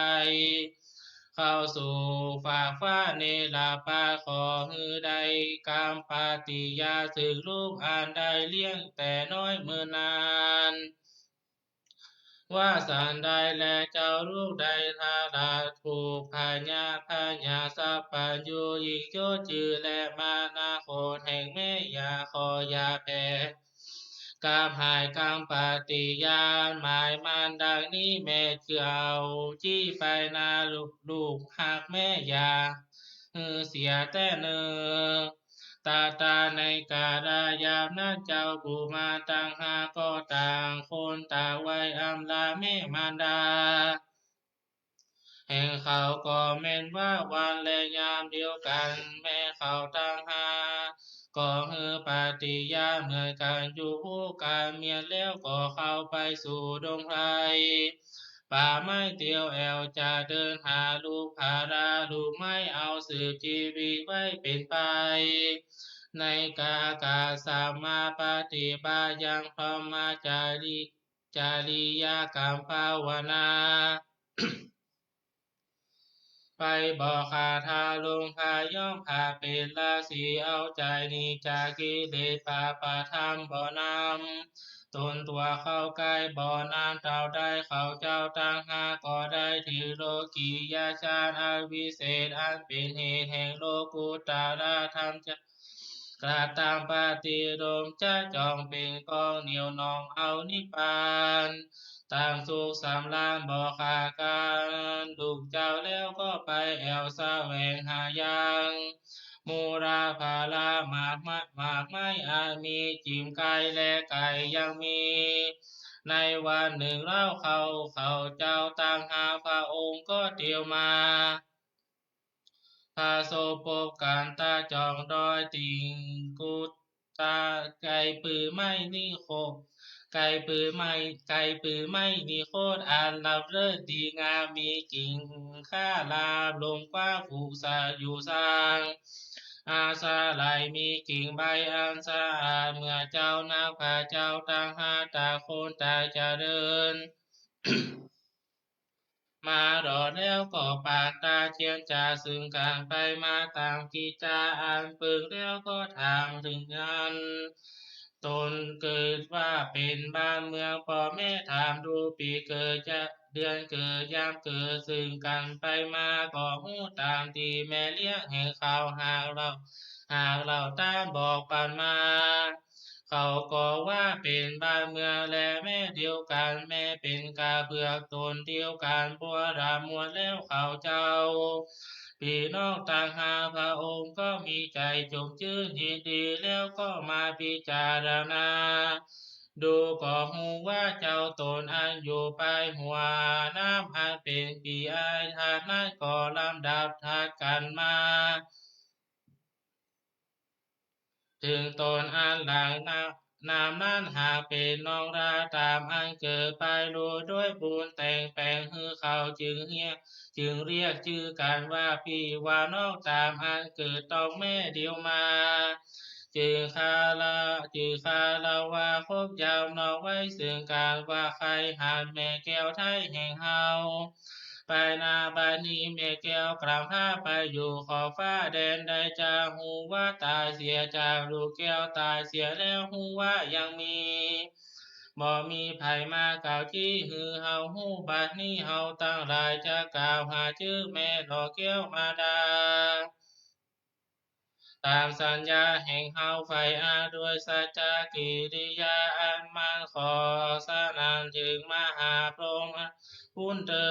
เข้าสู่ฝากฟ้าเนลาปาขอฮือใดกามปาติยาถึงลูกอ่านได้เลี้ยงแต่น้อยเมื่อนาน ว่าสันใดแลเจ้าลูกใดทาดาถูกพญาสัพพัญญูหญิงโยจือและมานาโคแห่งแม่ยาคอยาแพ้กามหายกามปฏิญาณหมายมันดังนี้แม่เจ้าจี้ไปนาลูกหากแม่ยาเสียแต่เนอตาในการายามนั้นเจ้าผู้มาต่างหาก็ต่างคนต่างไว้อำลาแม่มารดาแห่งเขาก็แม่นว่าวันและยามเดียวกันแม่เขาต่างหาก็ปฏิญาณเหมือนกันอยู่คู่กันเมียนแล้วก็เข้าไปสู่ดงไพรป่าไม้เตียวแอวจะเดินหาลูกพาราลูกไม่เอาสืบชีวิตไว้เป็นไปในกาสัมมาปฏิปายังพรหมจาริยกรรมภาวนา ไปบอกคาทาลงพาย่อมพาเป็นราศีเอาใจนี้จากกิเลสปาปะธรรมบ่อนำตนตัวเข้าใกล้บ่อนำเจ้าได้เขาเจ้าตั้งหาก็ได้ถือโลกียาชาติอันวิเศษอันเป็นเหตุแห่งโลกุตตรธรรมจะกระตามปฏิโลมจะจองเป็นกองเหนียวนองเอานิพพานตามสุขสำราญบ่ขาดการลูกเจ้าแล้วก็ไปแอวแสวงหายังมูราภาลาหมากไม้อาจมีจิมไก่และไก่ยังมี ในวันหนึ่งเล่าเขาเจ้าต่างหาพระองค์ก็เที่ยวมาพาโสปกการตาจองดอยติงกุตาไก่ปือไม่นี่โคไก่ปือไม่นี่โคตรอันลับเลิศดีงามมีกิ่งข้าลาบลงกว้างผูกสาอยู่สร้างอาซาไหลมีกิ่งใบอันสะอาดเมื่อเจ้านักพาเจ้าต่างหาตาคนตาจะเดิน มารอแล้วก็ปากตาเทียนจ่าซึ่งการไปมาตามกิจาอันปึกแล้วก็ถามถึงงานตนเกิดว่าเป็นบ้านเมืองพ่อแม่ถามดูปีเกิดจะเดือนเกิดยามเกิดซึ่งกันไปมาก็หูตามที่แม่เลี้ยงให้ข่าวหากเราตามบอกปันมา เขาก็ว่าเป็นบ้านเมืองและแม่เดียวกันแม่เป็นกาเผือกตนเดียวกันบัวรามวลแล้วเขาเจ้าพี่น้องต่างหาพระองค์ก็มีใจจมชื่นยินดีแล้วก็มาพิจารณาดูก็หูว่าเจ้าตนอันอยู่ไปหัวน้ำอันเป็นปีอายทานนั้นก็ลำดับทัดกันมา ถึงตนอันหลังนามนั้นหากเป็นน้องราตามอันเกิดไปรู้ด้วยบุญแต่งแปลงฮือเขาจึงเรียกชื่อกันว่าพี่ว่าน้องตามอันเกิดต้องแม่เดียวมาจึงคาลาว่าคบยาวนอกไว้ซึ่งการว่าใครหานแม่แก้วไทยแห่งเฮา ไปนาบานีแม่แก้วกลางผ้าไปอยู่ขอบฟ้าแดนใดจาหูว่าตายเสียจากลูกแก้วตายเสียแล้วหูว่ายังมีบ่มีไผมาเก่าวที่หือเฮาหูบัดนี้เฮาตั้งหลายจะกล่าวหาชื่อแม่ดอกแก้วมาดา ตามสัญญาแห่งเฮาไฟอาด้วยสัจจกิริยาอันมันขอสนานถึงมหาพรหมพุนเตอ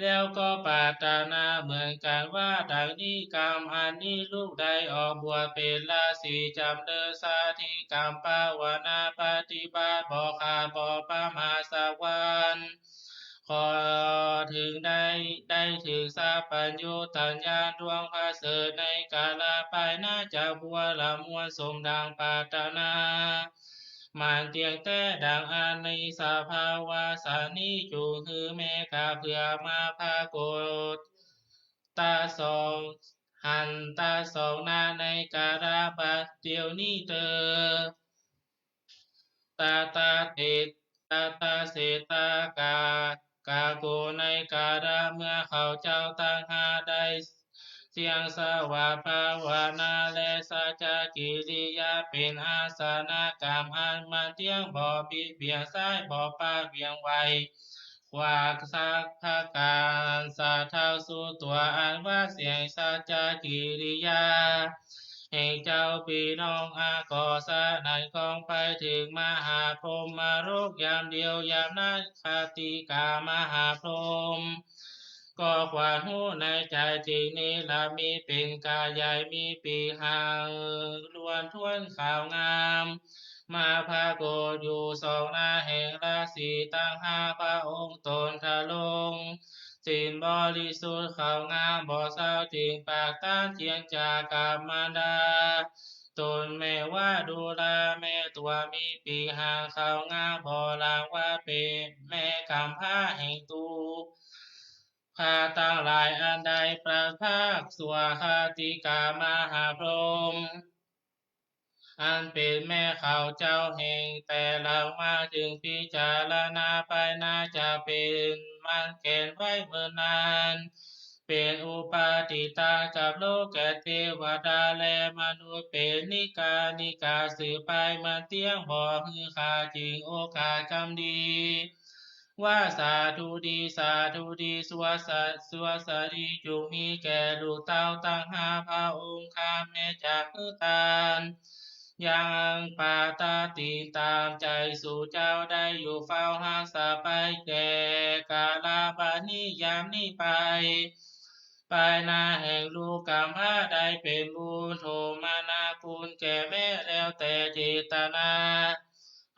แล้วก็ปรารถนาเหมือนกันว่าดังนี้กรรมอันนี้ลูกได้ออกบวชเป็นราศีจำเดินสาธิกรรมภาวนาปฏิบัติบ่ขาดบ่ประมาทสักวัน ขอถึงได้ถึงทราบปัญญูตัญญาดวงพระเสริฐในกาลาไปน่าจะบัวละมวลสมดังปรารถนามันเตียงแต่ดังอันในสภาวะสานิจูคือแม่กาเพื่อมาพากฏตาสองหันตาสองนาในกาลาบัดเดียวนี้เตอ ตาตาเตตาเสตากาโกในการะเมื่อเขาเจ้าตั้งหาได้ เสียงสวาภาวนาและสัจกิริยาเป็นอาสนกรรมอันมันเที่ยงบ่บิดเบียนซ้ายบ่ปากเบี่ยงไวกว่าสักพาการสาเท่าสู่ตัวอันว่าเสียงสัจกิริยาให้เจ้าพี่น้องอาขอสะนันของไปถึงมหาพรหมโรคยามเดียวยามนั้นคติกามหาพรหมก็ความหู้ในใจจริงนี้ละมีเป็นกายใหญ่มีปีหางล้วนทวนข่าวงามมาพาโกฏอยู่สองหน้าแห่งราศีตั้งห้าพระองค์ตนทะลงสินบริสุทธิ์ข่าวงามบ่เศร้าจริงปากต้านเจียงจากกามารดาตนแม่ว่าดูแลแม่ตัวมีปีหางข่าวงามบ่ลางว่าเป็นแม่กำพร้าแห่งตูข้าตั้งหลายอันใดประภาคสวาคาติกามหาพรหมอันเป็นแม่เขาเจ้าแห่งแต่เรามาจึงพิจารณาไปน่าจะเป็นมันแก่นไว้เมื่อนานเป็นอุปาติตากับโลกแก่เทวดาและมนุษย์เป็นนิกาสืบไปมาเตี้ยงบ่ฮือขาจริงโอกาสคำดีว่าสาธุดีสวสดีจงมีแก่ลูกเต้าตั้งห้าพระองค์ข้าแม่จากมือตาลยังปาตาตีตามใจสู่เจ้าได้อยู่เฝ้าหาสาไปแก่กาลาปานิยามนี้ไปนาแห่งลูกกรรมพระใดเป็นบุญโทมานาคุณแก่แม่แล้วแต่เจตนา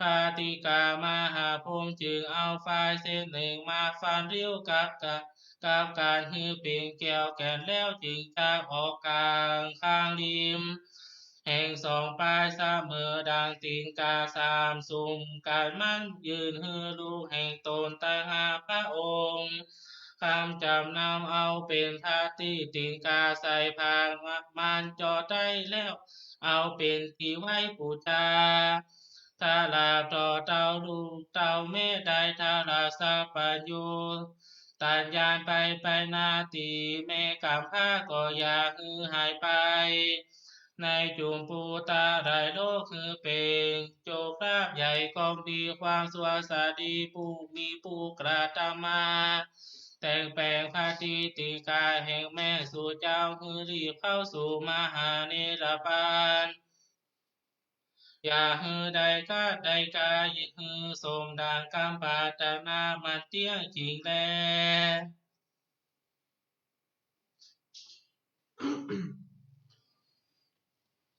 คาติกามหาพรหมจึงเอาฝ่ายเส้นหนึ่งมาฟันเรียวกับการฮือเป็นแก้วแก่นแล้วจึงจากออกกลางข้างริมแห่งสองปลายเสมอดังตีนกาสามสุ่มการมั่นยืนฮือลูกแห่งตนตั้งหาพระองค์คำจำนำเอาเป็นท่าที่ตีนกาใส่พางมันจอได้แล้วเอาเป็นที่ไว้ปูชาถ้าลาต่อเต้าลูกเต้าแม่ได้ถ้าลาสัพพัญญูตัญญาณไปนาตีแม่กำพร้าก็อย่าฮือหายไปในจุมปูตาได้โลกคือเป็นโจกราบใหญ่กองดีความสวสดีผู้มีผู้กระทำมาแต่งแปลงพาติติกาแห่งแม่สู่เจ้าคือรีบเข้าสู่มหาเนรปานอย่าฮือใดกายิฮือสมดังกำปาตนามันเตี้ยจริงแล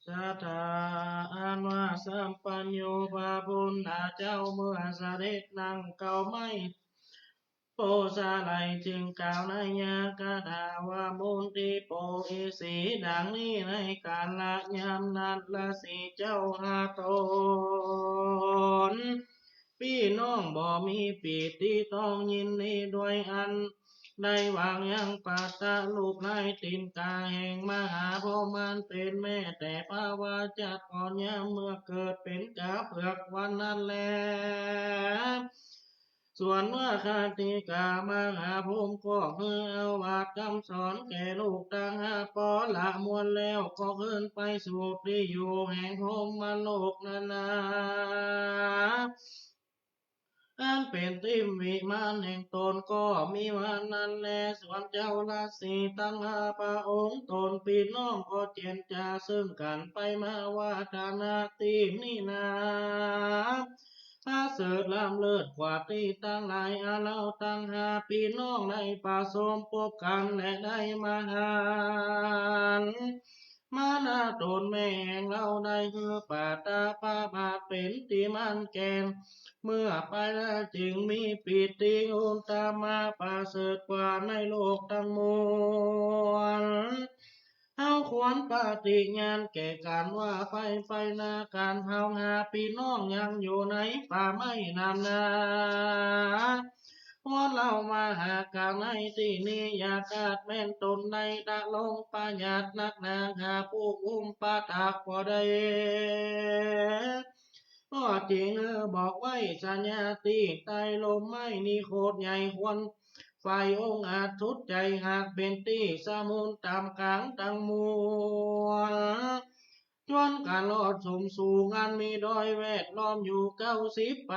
สัทธาอันว่าสัมปัญโยภาบุญนาเจ้าเมื่อเสด็จนั่งเก่าไม่โปสาไลจึงกล่าวในยากาดาว่ามุนติโปอิสีดังนี้ในการละยามนั้นละสีเจ้าหาตนพี่น้องบ่มีปีติต้องยินดีด้วยอันได้วางยังปัตตะลูกนายตินกาแห่งมหาพรหมันเป็นแม่แต่ภาวาจักก่อนยามเมื่อเกิดเป็นกาเผือกวันนั้นแลส่วนว่าคาติกามหาพรหมก็คือเอาวาดคำสอนแก่ลูกตั้งหาปอละมวลแล้วก็ขึ้นไปสู่ที่อยู่แห่งพรหมโลกนานาอันเป็นติมวิมานแห่งตนก็มีวันนั้นแลส่วนเจ้าราศีตั้งหาพระองค์ตนปีน้องก็เจนจาซึ่งกันไปมาว่าฐานาตีนี่นาถ้าเสดลำเลิศกว่าตีตั้งหลายอาเล่าตั้งหาปีน้องในป่าสมปบกันและได้มาหารมานาตนแม่แห่งเราได้คือป่าตาป้าบาทเป็นตีมันแกนเมื่อไปแล้วจึงมีปิติอุตามาป่าเสดกว่าในโลกทั้งมวลเอาควรปฏิญาณแก่การว่าไปนาการเฮาหาพี่น้องยังอยู่ในป่าไม่นานนาพอเรามาหากางในที่นี้อยากาดแม่นตนในตะลงปัญญาตนักนาหาผู้อุ้มปาตากพอได้ก็จริงบอกไว้สัญญาตีไตลมไม่นี่โคตรใหญ่ควร ไฟองค์อาจทุดใจหากเป็นตีสมุนตามกลางตังมวลจวนการลอดสมสู่งานมีดอยแวดล้อมอยู่90 ไป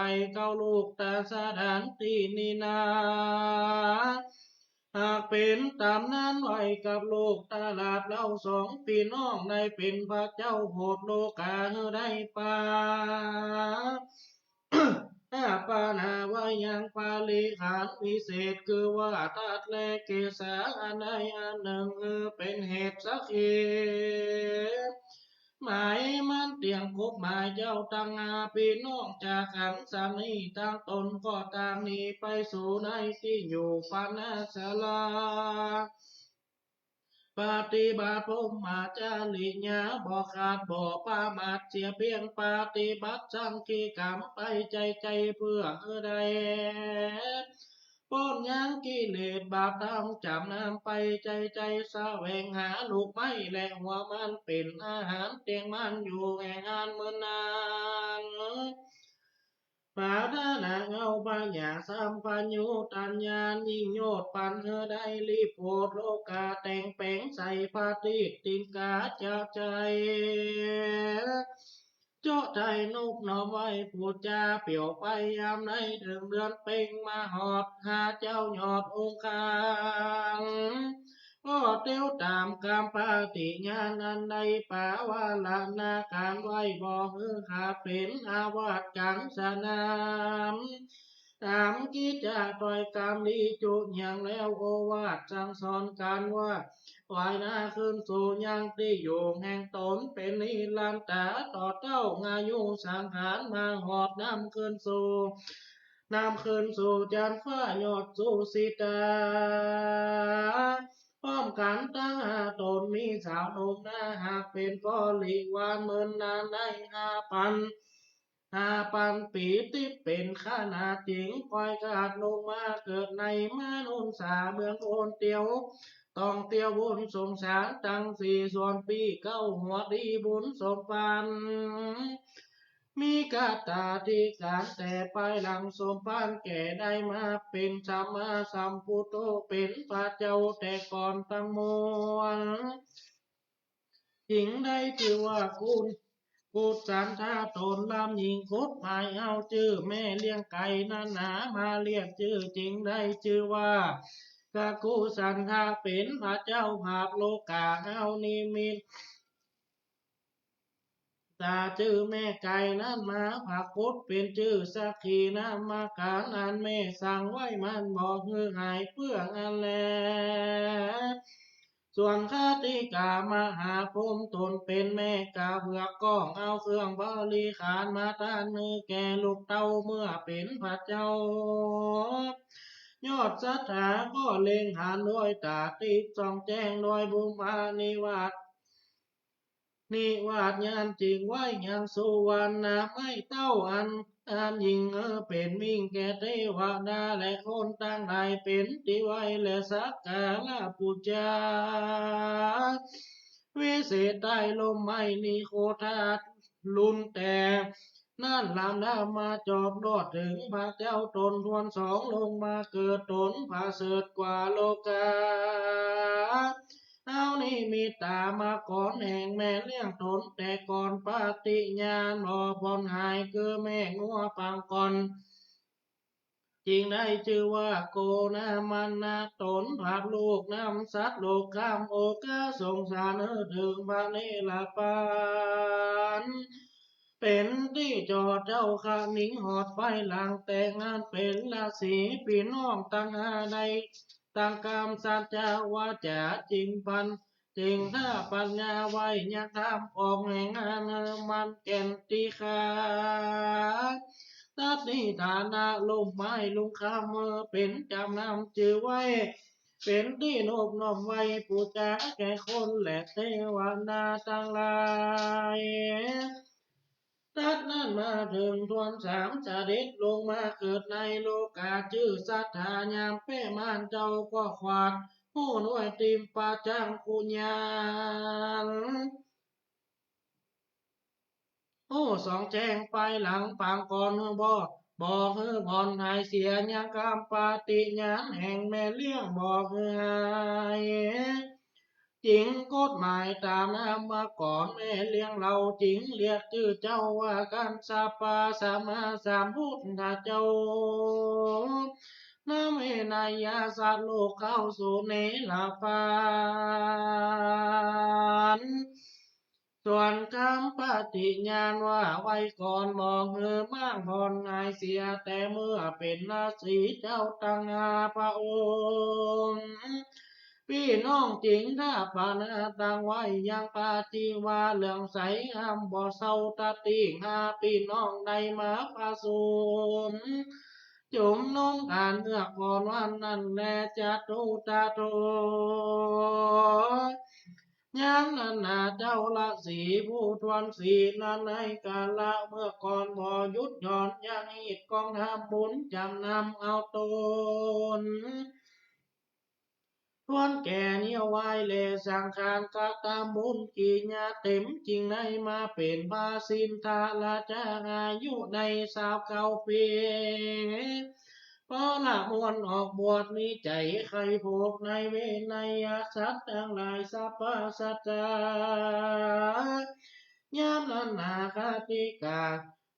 ลูกตาสถานที่นี่นาหากเป็นตามนั้นไว้กับโลกตลาดเราสองพี่น้องได้เป็นพระเจ้าโหดโลกาได้ปา ปานาว่ายังปาลิขานวิเศษคือว่าธาตุแลเกษาอันใดอันหนึ่งเป็นเหตุสักเหตุหมายมันเตียงคบหมายเจ้าตังอาพี่น้องจากขันสามีตั้งตนก็ต่างนี้ไปสู่ในที่อยู่ปานาสลาปฏิบัติพรหมาจาริญาบ่ขาดบ่ปามาทเสียเพียงปฏิบัติสังคีกรรมไปใจเพื่อใดป้นยังกิเลสบาปธรรมจำนำไปใจแสวงหาลูกไม้และหัวมันเป็นอาหารเตียงมันอยู่แห่งงานเมื่อนานปาดานาเงาปัญญาสัมปัญญูตัญญายิ่งโยดปันได้รีบโพดโลกาแต่งแปลงใส่ปาติตินกาจากใจเจาะใจนุกน้อมไว้พูดจาเปี่ยวไปยามในถึงเดือนเป่งมาหอดหาเจ้ายอดองค์การก็เตียวตามกรรมปาติญาณอันใดป่าวาลานาการไว้บ่ฮือขาเป็นอาวาสกังสนามตามกิจจะปล่อยกรรมดีจุอย่างแล้วโอวาทสั่งสอนการว่าไหวหน้าขึ้นสู่ยังที่อยู่แห่งตนเป็นนิรันดร์ต่อเต้างายุสังขารมาหอบน้ำขึ้นสู่จันฟ้ายอดสู่สิตาพร้อมกันตั้งตนมีสาวหนุ่มนาหากเป็นพอลิวานเมินนานได้5,000 ปีที่เป็นขนาดจริงปล่อยกาดลงมาเกิดในมนุษย์สาเมืองโอนเตียวต้องเตียวบุญสงสารตั้ง4 ส่วนปีหัวดีบุญสมปันมีกาตาที่การแต่ไปหลังสมพันแก่ได้มาเป็นสัมมาสัมพุทโธเป็นพระเจ้าแต่ก่อนตั้งมวลหญิงได้ชื่อว่ากูสันทาตนลำหญิงคดหมายเอาชื่อแม่เลี้ยงไก่นานามาเรียกชื่อจริงได้ชื่อว่ากะกูสันทาเป็นพระเจ้าภาพโลกาเอานิมิตตาชื่อแม่ไก่นั้นมาผักพุทธเป็นชื่อสักขีนามาการอันแม่สั่งไว้มันบอกเฮือหายเพื่องอันแลส่วนคติกามหาพรหมตนเป็นแม่กาเผือกก้องเอาเครื่องบริขารมาต้านมือแก่ลูกเต้าเมื่อเป็นพระเจ้ายอดศรัทธาก็เล็งหานด้วยตาติดส่องแจ้งโดยบุพานิวาสญาณจริงไว้ยังสุวรรณไม่เต้าอันยิงเป็นมิ่งแก่เทวดาและคนตั้งหลายเป็นติไว้และสักการะบูชาวิเศษได้ลมไม่นิโคทาตลุนแต่นั่นลำน้ำมาจอบรอดถึงพระเจ้าตนทวนสองลงมาเกิดตนพระเสริฐกว่าโลกาเอานี่มีตามาก่อนแห่งแม่เลี้ยงตนแต่ก่อนปฏิญาณบ่พรหายคือแม่งัวปังก่อนจริงได้ชื่อว่าโกนามันนาตนภาพลูกน้ำสัตว์โลกข้ามโอกาสงสารถึงพระเนรปานเป็นที่จอดเจ้าข้ามิงหอดไฟหลังแต่งงานเป็นราศีพี่น้องตั้งใดตั้งกรรมสัจจาวาจาจริงพันจริงถ้าปัญญาไว้ยักทำออกแห่งงานมันแก่นตีขาตัดนิฐานะลมไม้ลุงคำเป็นจำนำจือไว้เป็นที่นบน้อมไว้ปูจาแก่คนและเทวดาทั้งหลายตัดนั้นมาถึงทวนสามเสด็จลงมาเกิดในโลกาชื่อสัทธายามเป้มานเจ้าก็ควาดผู้น้วยติมปาจังคุญญาณสองแจ้งไปหลังปางก่อนบ่ บอกเฮือผ่อนหายเสียยังกำปาฏิญาณแห่งแม่เลี้ยงบอกเฮือหายจริงกฎหมายตามน้ำมาก่อนแม่เลี้ยงเราจริงเรียกชื่อเจ้าว่ากันสาปาสามาสามพุทธเจ้าน้ำเอนายาสัตว์โลกเข้าสู่เนรฟานส่วนคำปฏิญาณว่าไว้ก่อนบอกเออมากพรนายเสียแต่เมื่อเป็นราศีเจ้าตั้งหาพระองค์พี่น้องจริงถ้าปานาตังไว้ยังปาจิวาเหลืองใสห้ามบ่เศร้าตาติหาพี่น้องในมาพาสุมจุมนุ่งการเลือกก่อนวันนั้นแลจะตูตาโตยามนั้นนาเจ้าละสีผู้ทวนสีนั้นในกาละเมื่อก่อนบ่หยุดหย่อนยังหิดกองทำบุญจำนำเอาตนทวนแก่เนียวไว้เลสังขารก็ตามบุญกิญาเต็มจริงในมาเป็นภาสินทาละจาอายุในสาวเก่าปีพอละมวลออกบวชมีใจใครพวกในเวไนยสัตว์ทั้งหลายสัพพสัจจายามนั้นนาคาติกา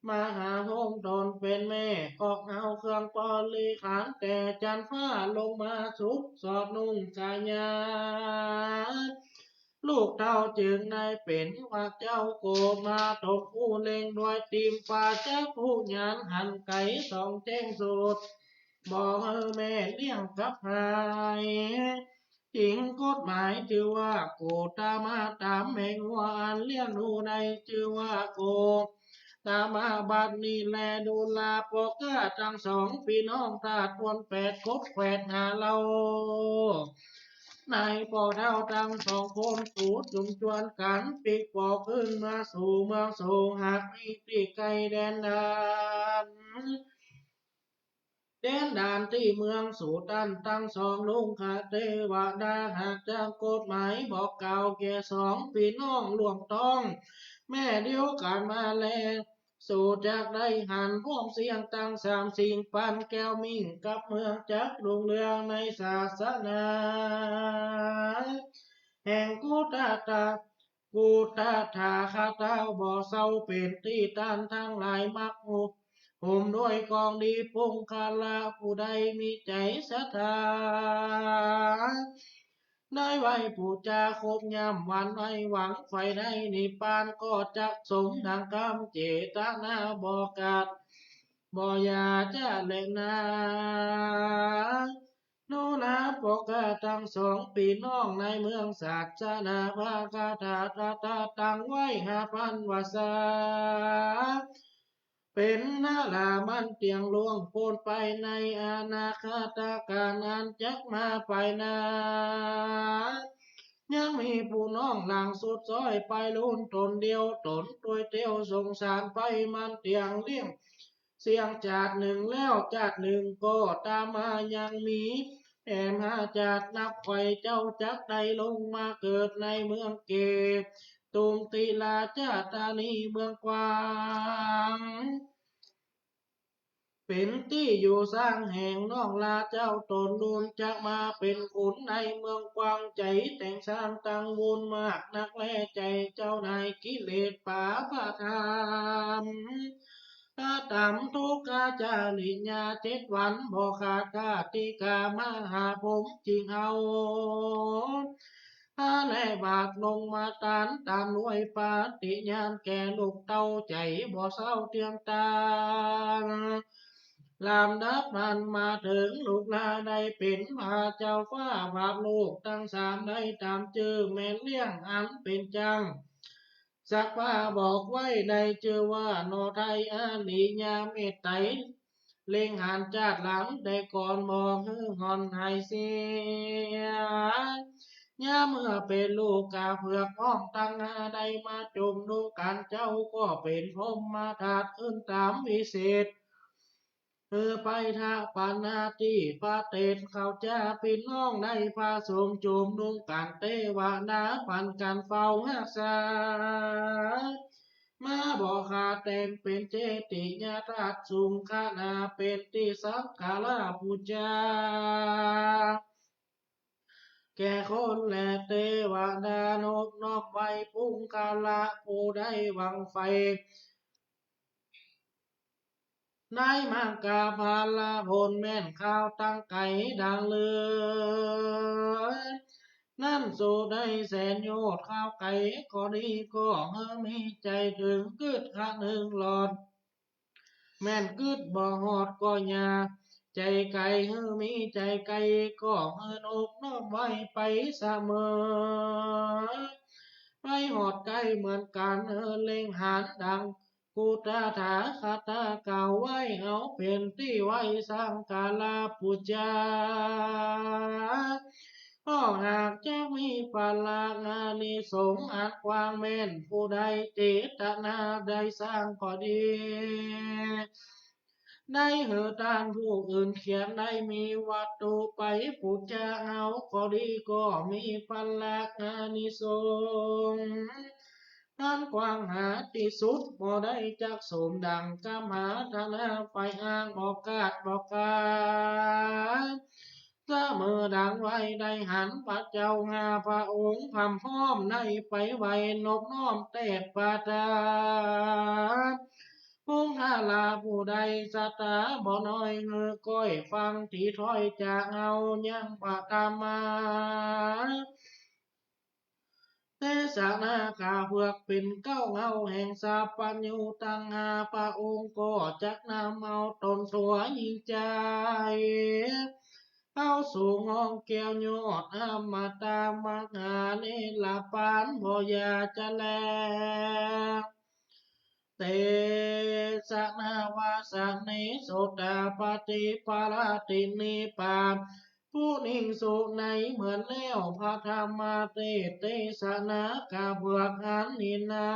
มหาโฮมตนเป็นแม่ออกเอาเครื่องปอลีขานแต่จันฟ้าลงมาสุกสอดนุ่งกายาลูกเท่าจึงได้เป็นว่าเจ้าโกมาตกผู้เล็งด้วยตีมฟ้าเจ้าผู้หยานหันไก่สองแจ้งสุดบอกแม่เลี้ยงกับหายจริงกฎหมายชื่อว่าโกตามาตามแมงวานเลี้ยงดูในชื่อว่าโกตามาบัดนี้แลดูลาปกาทั้งสองพี่น้องตาทวนแปดคบแปดหาเรานายปอเท่าทั้งสองคนสูดจุมจวนกันปีกปอกขึ้นมาสู่เมืองสู่หากมีตีไกลแดนดานแดนด่านที่เมืองสู่ตันตั้งสองลุงคาเทวดาหากจะกฎหมายบอกเก่าแก่สองพี่น้องรวมต้องแม่เดียวกันมาแลสู่จากได้หันพ้อมเสียงตั้งสามสิ่งปันแก้วมิ่งกับเมืองจักรุ่งเรืองในศาสนาแห่งกูตาถาคาเต้าบ่อเศร้าเป็นที่ต้านทั้งหลายมักหุบห่มด้วยกองดีปุงคาลาผู้ใดมีใจศรัทธาได้ไว้ผู้จาคบยำวันไว้หวังไฟได้นิพพานก็จักสมดังคำเจตนาบอกาดบ่อยาจะเล่นนาโนนาปกาทั้งสองปีน้องในเมืองศาสนาภาคาถาตาตั้งไว้5,000 วาเป็นนาลามันเตียงลวงโพนไปในอนาคตการอันจักมาไปนายังมีผู้น้องหลังสุดซอยไปลุ่นตนเดียวตนตัวยเตียวสงสารไปมันเตียงเลี้ยงเสียงจาดหนึ่งแล้วจาดหนึ่งก็ตามมายังมีแอมหาจาดนับไฟเจ้าจักได้ลงมาเกิดในเมืองเกตตุงติลาจาตานีเมืองกวางเป็นที่อยู่สร้างแห่งน้องลาเจ้าตนนูนจะมาเป็นขุนในเมืองกวางใจแต่งสร้างตังวุนมากนักแลใจเจ้านายกิเลสป่าพระธรรมอาตามทุกขาจาริญา7 วันบ่ขาดกาติกามาหาผมจริงเอาถ้าแลบาทลงมาตานตามรวยปาติญาณแก่ลูกเต้าใจบ่เศร้าเตรียมตาลำดับมันมาถึงลูกลาได้เป็นพาเจ้าฟ้าบาปลูกตั้งสามได้ตามชื่อแม่เลี้ยงอันเป็นจังสักว่าบอกไว้ในชื่อว่าโนไทยอาลีญาเมตไตเล็งหันจาดหลังแต่ก่อนบอกฮือหอนหายเสียย่าเมื่อเป็นลูกกาเผือกพ้องตั้งหาได้มาจุมดูกันเจ้าก็เป็นพรหมมาถาดขึ้นตามวิเศษไปทาปานาติปาเตนเขาจะพี่น้องในพาสมจุมนุ่งกันเตวานาปันกันเฝ้าหักษา มาบอกขาดแต่งเป็นเจติญาตราชสุงคณาเป็นที่สักการะบูชาแก่คนและเทวดานบนอบไว้ปุงกาละผู้ได้หวังไฟได้มากาพาลาพลแม่นข้าวตั้งไก่ดังเลยนั่นสู่ได้แสนโยชน์ข้าวไก่ก็ดีก็เฮอมีใจถึงกึดข้าหนึ่งหลอดแม่นกึดบ่หอดก็ยาใจไก่เฮอมีใจไก่ก็เฮอนอกน้อมไว้ไปเสมอไปหอดไก่เหมือนกันเล็งหานดังกูตาถาคาตาเก่าไว้เอาเป็นที่ไว้สร้างกาลาปุจจาก็หากจะมีปาลางานิสงส์อัดวางเม่นผู้ใดเจตนาได้สร้างก็ดีได้เหอตานผู้อื่นเขียนได้มีวัตถุไปปุจจาเอาก็ดีก็มีปาลางานิสงส์ท่านกว้างหาที่สุดบ่ได้จักสมดังกำหาธนาไฟอ้างบอกกาดบอกกาเสมอดังไว้ได้หันพระเจ้างาพระองค์พำพร้อมในไปไว้นบน้อมเตดปาตาพุงหาลาผู้ใดสตาบ่น้อยเงือก้อยฟังที่ถ้อยจากเอายังปะตามมาเทศนาคาเพือกเป็นเก้าเงาแห่งสาปัญญูตังหาพระองค์ก็จักนำเอาตนสัวยิ่งใจเข้าสู่ห้องแก้วยอดอมตะมหาเนลปานบ่อยาจะแลเตสะนาวาสังนิโสตาปฏิปาราตินิปาผู้นิ่งสุในเหมือนแล้วพระธรรมเทศนากาเบือกหันนินา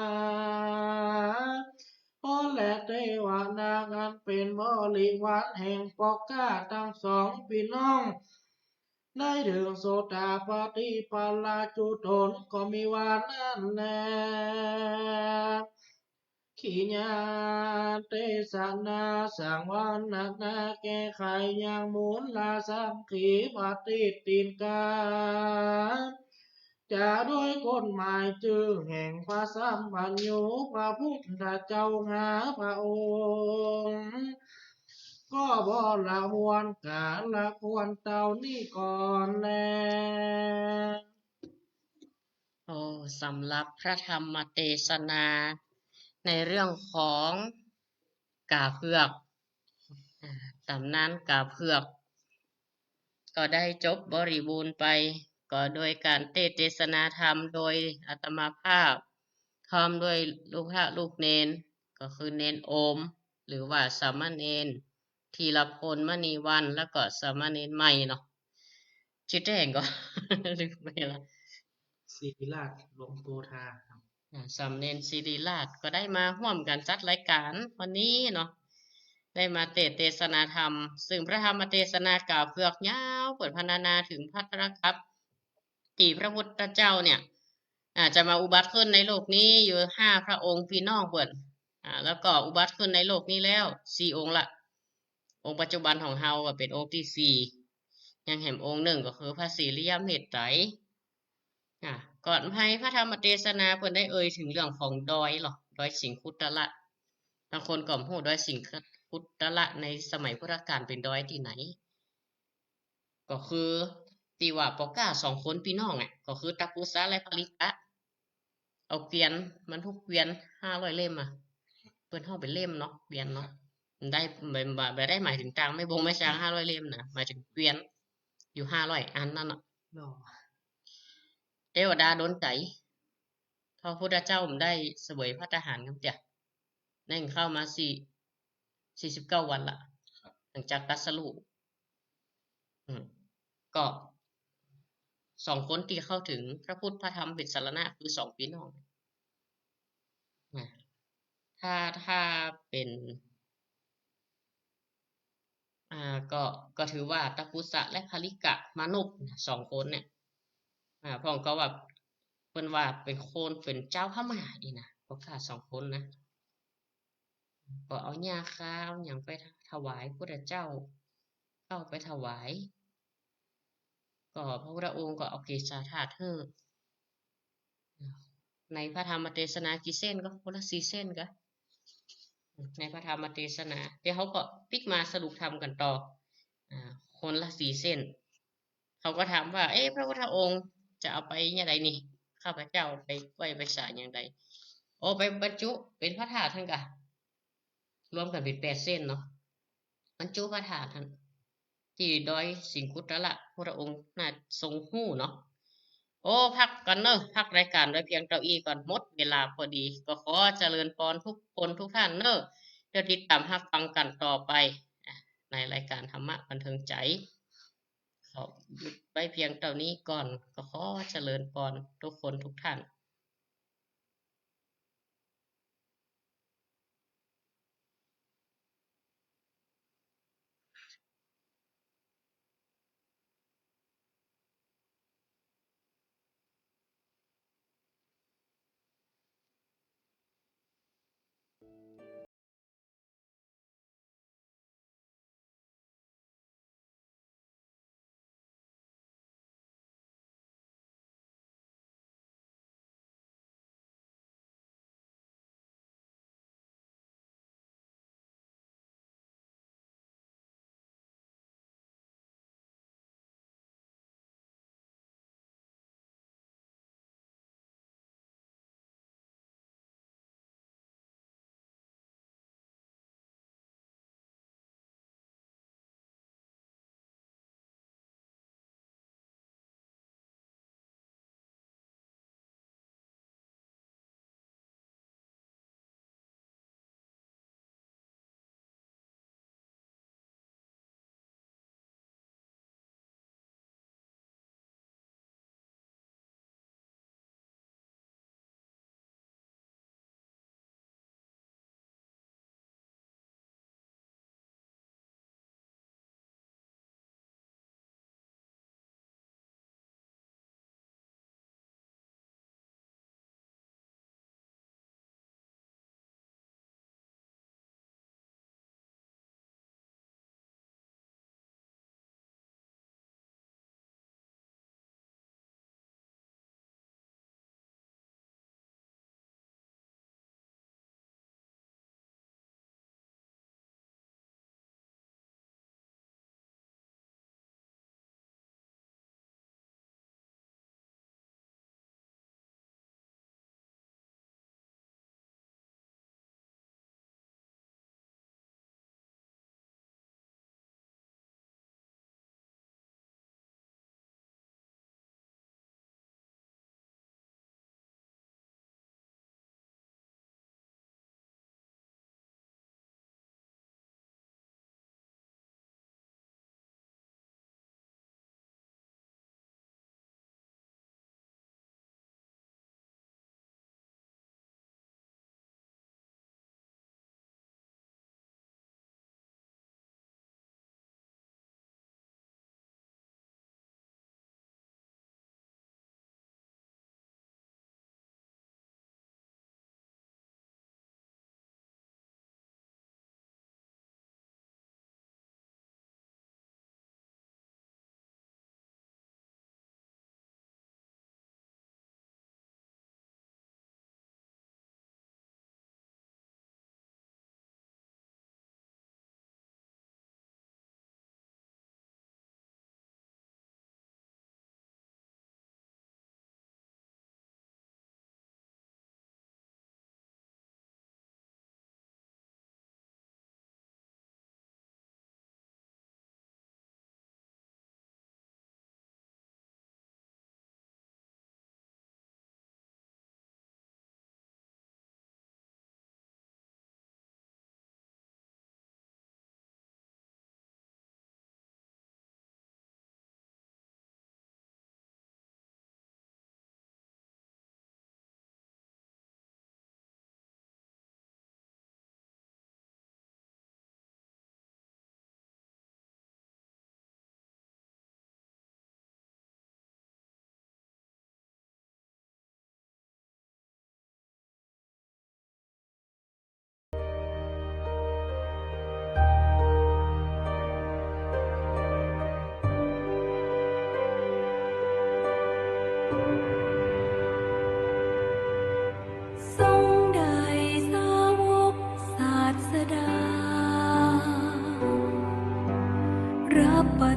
โอและเทวนางันเป็นบริวารแห่งปอกกาทั้งสองพี่น้องได้ถึงโสตาปฏิปาราจุตนก็มีวานั่นแลขีญาเตสนาสังวันนักนาแก้ไขยังมูลลาสังขีปฏิตินกาจะด้วยกฎหมายจึงแห่งพระสัมปัญโยพระพุทธเจ้าหาพระองค์ก็บ่ละหวนกาละควรเต่านี่ก่อนแลโอ้สำหรับพระธรรมเทศนาในเรื่องของกาเผือกตำนานกาเผือกก็ได้จบบริบูรณ์ไปก็โดยการเทศนาธรรมโดยอาตมาภาพพร้อมด้วยลูกพระลูกเนนก็คือเนนโอมหรือว่าสามเณรทีละพลมณีวันแล้วก็สามเณรใหม่เนาะชื่อแจ้งก็ ลืมไปละศิริราชหลวงปู่ทาครับสามเณรศิริราชก็ได้มาร่วมกันจัดรายการวันนี้เนาะได้มาเทศนาธรรมซึ่งพระธรรมเทศนากล่าวเผือกยาวเปิดพรรณนาถึงพระตรัสครับที่พระพุทธเจ้าเนี่ยจะมาอุบัติขึ้นในโลกนี้อยู่5 พระองค์พี่น้องเปิดแล้วก็อุบัติขึ้นในโลกนี้แล้ว4 องค์ละองค์ปัจจุบันของเฮาก็เป็นองค์ที่4ยังแหมองค์หนึ่งก็คือพระศรีริยเมตไตรก่อนให้พระธรรมเทศนาเพิ่นได้เอ่ยถึงเรื่องของดอยหรอดอยสิงคุตละบางคนก็ฮู้ดอยสิงคุตละในสมัยพุทธกาลเป็นดอยที่ไหนก็คือที่ว่าปอกา2 คนพี่น้องก็คือตักกุสะและภริกะเอาเกวียนมันทุกเกวียน500 เล่มเพิ่นเฮาเป็นเล่มเนาะเกวียนเนาะได้บ่ได้หมายถึงตังไม่บงไม่ช้าง500 เล่มนะหมายถึงเกวียนอยู่500 อันนั่นน่ะเทวดาโดนใจพระพุทธเจ้าผมได้เสวยพระทหารครับจ้ะนั่งเข้ามา49 วันละหลังจากตรัสรู้ก็2 คนที่เข้าถึงพระพุทธพระธรรมเป็นสรณะคือ2 พี่น้องถ้าเป็นก็ถือว่าตักกุสะและภริกะมนุษย์2 คนเนี่ยพ่อก็ว่าเพิ่นว่าเป็นโคนเป็นเจ้าพม่าอีนะ พวกข้า2 คนนะก็เอาหญ้าคาเอาหยังไปถวายพุทธเจ้าเข้าไปถวาย ก็พระพุทธองค์ก็เอาเกศาธาตุให้ในพระธรรมเทศนากี่เส้นก็คนละ4 เส้นก็ในพระธรรมเทศนาเดี๋ยวเขาก็พลิกมาสรุปธรรมกันต่อคนละ4 เส้น เขาก็ถามว่าพระพุทธองค์จะเอาไปอย่างไรนี่ข้าพเจ้าไปไว้ไปสร้างอย่างไรโอ้ไปบรรจุเป็นพระธาตุท่านกะรวมกันเป็น8 เส้นเนาะบรรจุพระธาตุท่านที่ดอยสิงคุตละพระองค์น่าทรงหู้เนาะโอ้พักกันเนอะพักรายการไว้เพียงเท่าอี้ก่อนหมดเวลาพอดีก็ขอเจริญพรทุกคนทุกท่านเนอะเดี๋ยวติดตามรับฟังกันต่อไปในรายการธรรมะบันเทิงใจขอหยุดไว้เพียงเท่านี้ก่อนก็ขอเจริญพรทุกคนทุกท่าน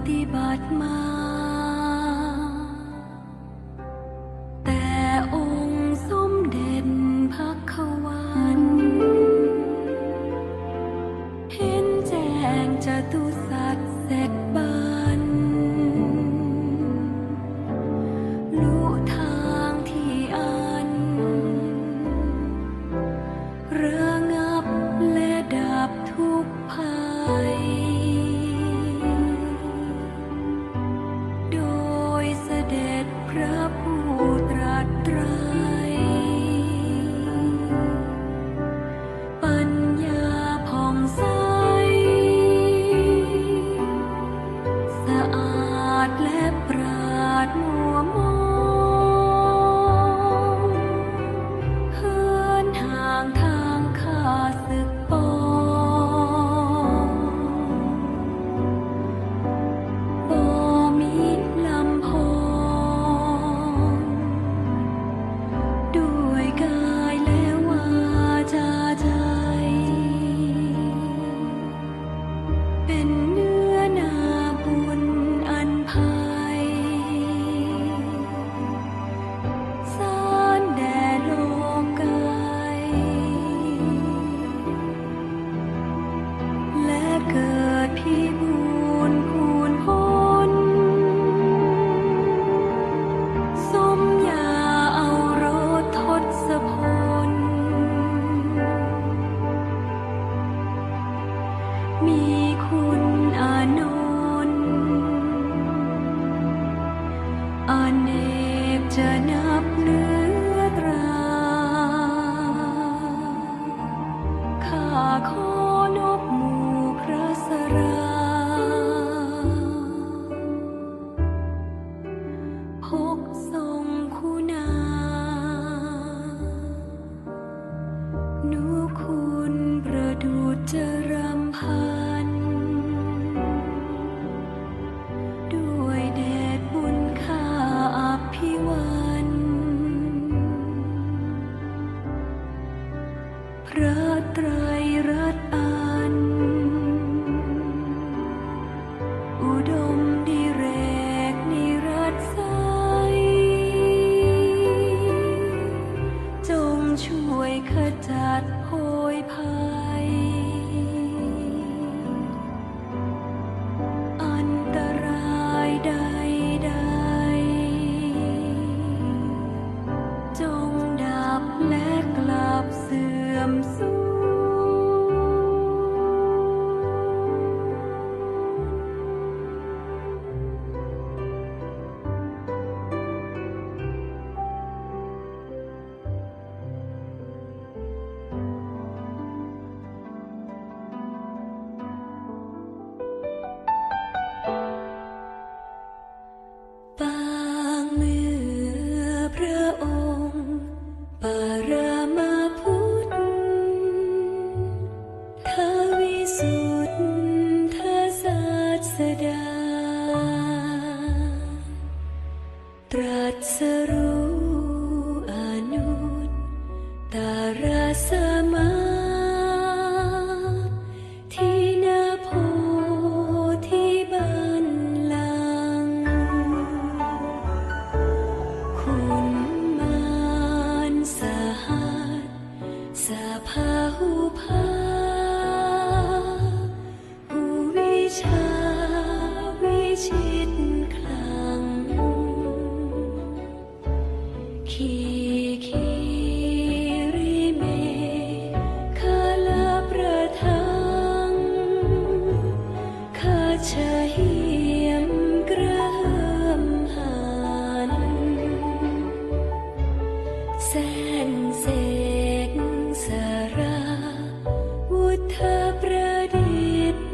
ฏิบัติมา แต่องค์สมเด็จพระขวันเห็นแจ้งจตุสัจเสร็จบันรู้ทางที่อันระงับและดับทุกภัย โดยเสด็จพระผู้ตรัสไตร ปัญญาผ่องใส สะอาดและปราดมัวมองเหินห่างทางข้าศึกปอง บ่มีลำพองด้วยกายและวาจาใจ เป็นเนื้อนาบุญอันไพสารแด่โลกายและเกิดพิบูลพูนพ้น สมญาเอารสทศพล มีคุณอานนท์อเนกจะนับเหลือตรา ข้าขอนบหมู่พระสรา พกทรงคุณา นุคุณประดุจจรำพัน ด้วยเดชบุญข้าอภิวัน พระไตรรัตน์อัน อุดมดิเรกนิรัตใส จงช่วยขจัดโพยภัย อันตรายใดๆ จงดับและกลับเสื่อมสูญ ปางเมื่อพระองค์ปรามาพุทธทวิสุทธศาสดา ตรัสรู้อนุตตรสมาที่นาโพธิบัลลังก์ คุณมารสหัสสะพาหุภา ผู้วิชาวิชิตคลัง ขีริเมฆาลประทังขจเหียมกระเหิมหัน แสนเสกสาราวุฒประดิษฐ์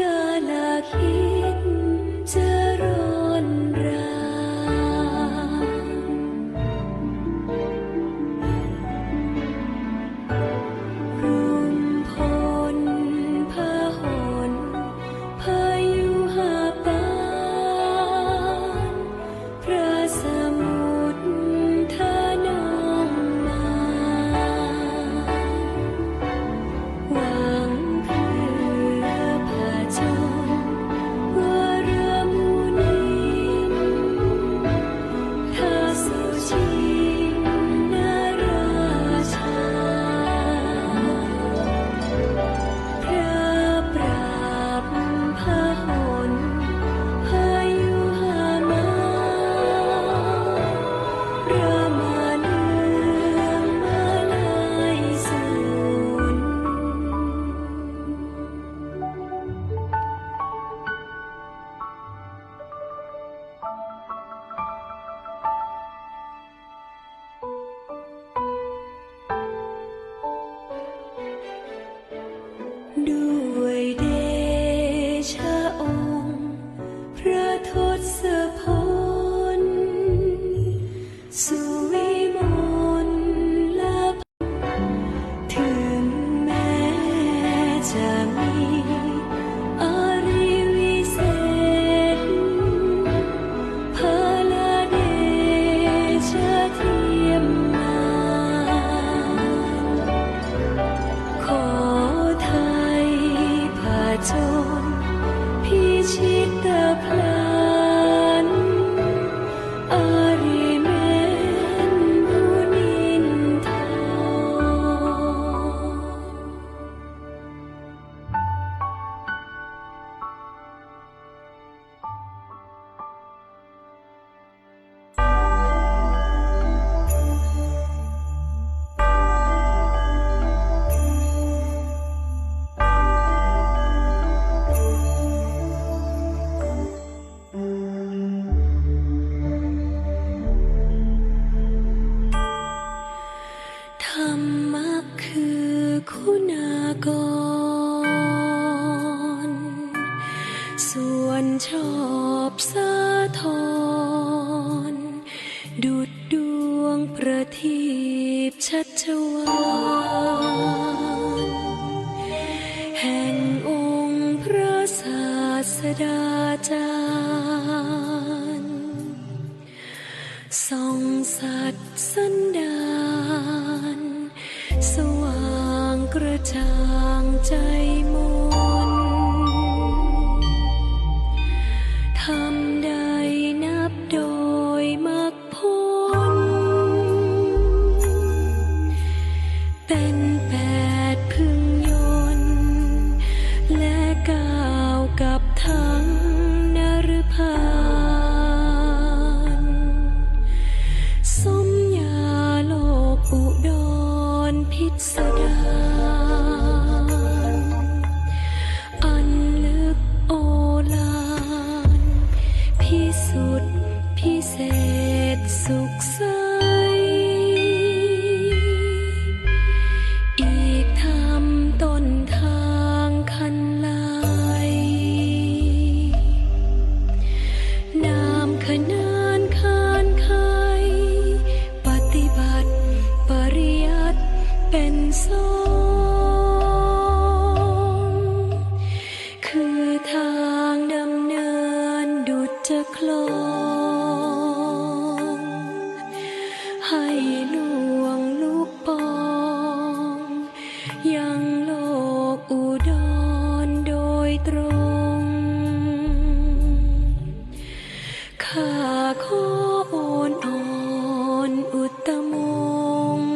กาลคิดจะร้อนรางรุมพลพหลพายุหาปานพระสมุทรทานอ ประทีปชัชวานแห่งองค์พระศาสดาจารย์ส่องสัตย์สันดานสว่างกระจ่างใจมนทำใดนับโดยมรรคผลเป็น8พึงยนต์และ9กับทั้งนฤพานสมญาโลกอุดรพิสดารอันลึกโอฬารพิสุทธิ์พิเศษสุขใสอีกธรรมต้นทางคันไลนามขนานคานไขปฏิบัติปริยัติเป็นสงฆ์คือทางดำเนินดุจจะคลองให้ลวงลุกปองยังโลกอุดรโดยตรงข้าขอโอนอ่อนอุตตมงค์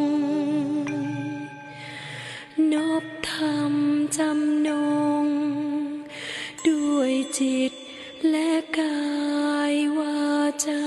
นบธรรมจำนงด้วยจิตและกายวาจา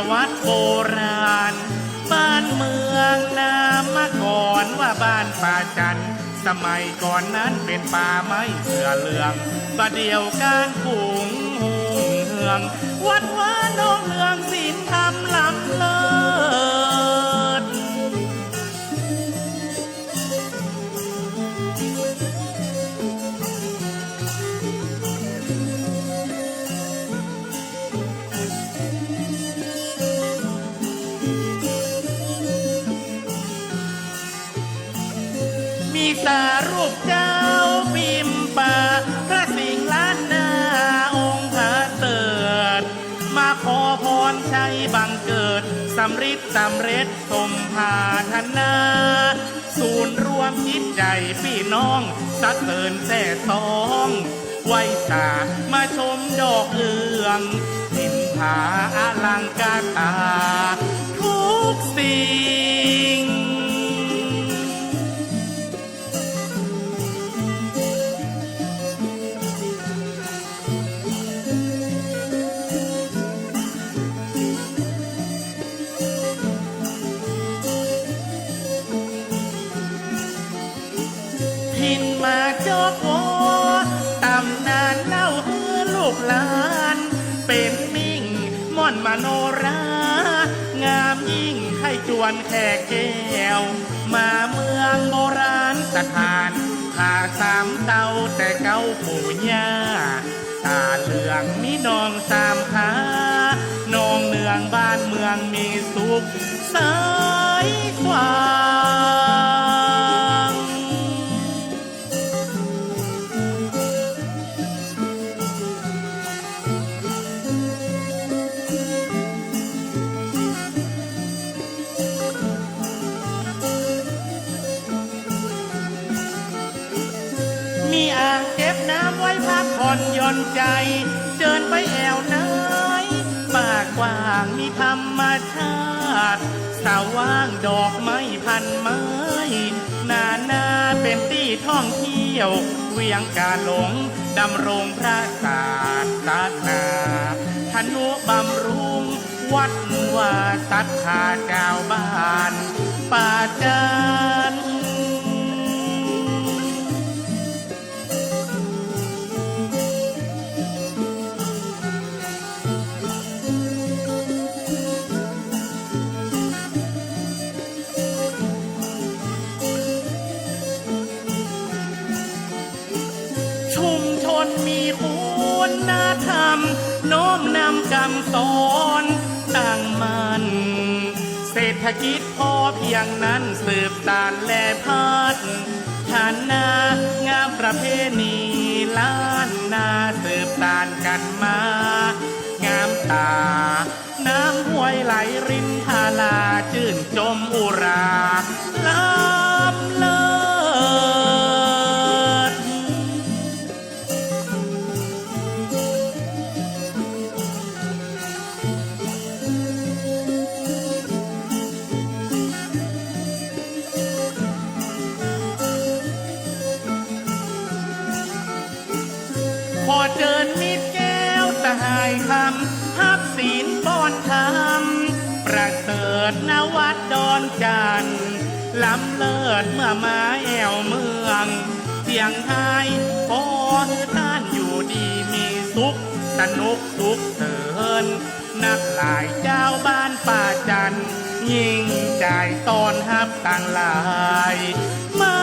ประวัติโบราณบ้านเมืองนามมาก่อนว่าบ้านป่าจันสมัยก่อนนั้นเป็นป่าไม้เสือเหลืองประเดียวการกุงหุงเฮืองวัดว่าน้องเลืองศีลธรรมล้ำเลิศมีสารูปเจ้าพิมพ์ป่าพระสิงห์ล้านนาองค์พระเสริฐมาขอพรชัยบังเกิดสำริดสำเร็จสมภาธนา ศูนย์รวมจิตใจพี่น้องสักเสริญแท่ทองไว้สามาชมดอกเอืองสินผาอลังการตาทุกสิ่งทินมาจอกโอตำนานเล่าฮือลูกหลานเป็นมิ่งม่อนมโนรางามยิ่งไข่จวนแขกแก้วมาเมืองโบราณสถานขาสามเต้าแต่เก้าปู่ย่าตาเหลืองมีนองสามขานองเนืองบ้านเมืองมีสุขสายกว้างมีอ่างเก็บน้ำไว้พักผ่อนหย่อนใจเดินไปแอวไหนป่ากว้างมีธรรมชาติสาว่างดอกไม้พันไม้นาเป็นที่ท่องเที่ยวเวียงกาหลงดำรงพระศาสนาธนุบำรุงวัดว่าศรัทธาเจ้าบ้านป่าจันชุมชนมีคุณธรรมโน้มนำคำสอนตั้งมั่นเศรษฐกิจพอเพียงนั้นสืบสานและพัฒนางามประเพณีล้านนาสืบสานกันมางามตาน้ำห้วยไหลรินทาลาชื่นชมอุราล้ำเลิศพอเจิญมิตรแก้วสหายคำฮับศีลป้อนธรรมประเสริฐนวัดดอนจันทร์ล้ำเลิศเมื่อมาแอวเมืองเสียงไทยขอให้ท่านอยู่ดีมีสุขสนุกสุขเถินนักหลายเจ้าบ้านป่าจันทร์ยิ่งใจตอนฮับต่างหลายมา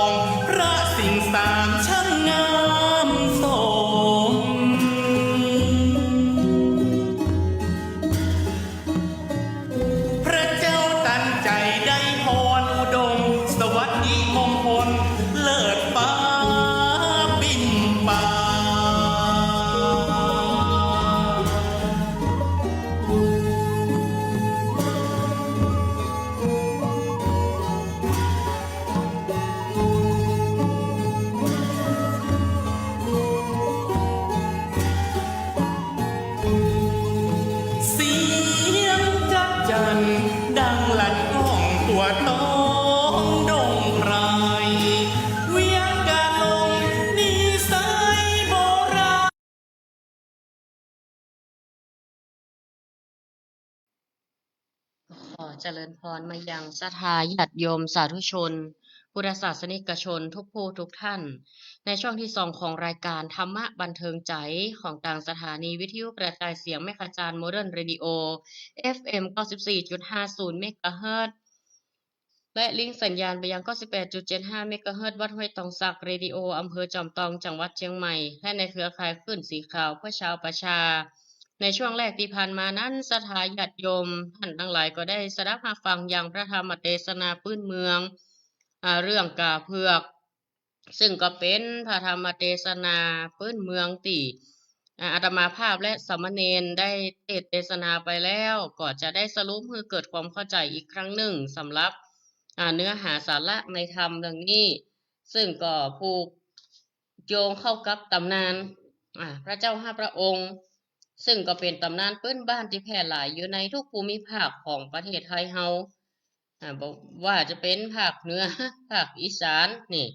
องพระสิ่งสามช่างงามสมพระเจ้าตันใจได้พรอุดมสวัสดีมงคลเลิศฟ้าบินป่าเสียงจักจั่นดังลั่นก้องตัวต้องดงไพรเวียงกาลงนิสัยโบราณ ขอเจริญพรมายังศรัทธาญาติโยมสาธุชน พุทธศาสนิกชนทุกผู้ทุกท่าน ในช่วงที่สองของรายการธรรมะบันเทิงใจของต่างสถานีวิทยุกระจายเสียงแม่ขจารย์โมเดิร์นเรดิโอ FM 94.50 เมกะเฮิรตซ์และลิงก์สัญญาณไปยัง 98.75 เมกะเฮิรตซ์วัดห้วยตองสักเรดิโออำเภอจอมทองจังหวัดเชียงใหม่และในเครือข่ายคลื่นสีขาวเพื่อชาวประชา ในช่วงแรกที่ผ่านมานั้นศรัทธาญาติโยมท่านทั้งหลายก็ได้สดับรับฟังอย่างพระธรรมเทศนาพื้นเมืองเรื่องกาเผือก ซึ่งก็เป็นพระธรรมเทศนาพื้นเมืองที่อาตมาภาพและสามเณรได้เทศนาไปแล้วก็จะได้สรุปให้เกิดความเข้าใจอีกครั้งหนึ่งสำหรับเนื้อหาสาระในธรรมเรื่องนี้ ซึ่งก็ผูกโยงเข้ากับตำนานพระเจ้าห้าพระองค์ ซึ่งก็เป็นตำนานพื้นบ้านที่แพร่หลายอยู่ในทุกภูมิภาคของประเทศไทยเฮาบอกว่าจะเป็นภาคเหนือ ภาคอีสานนี่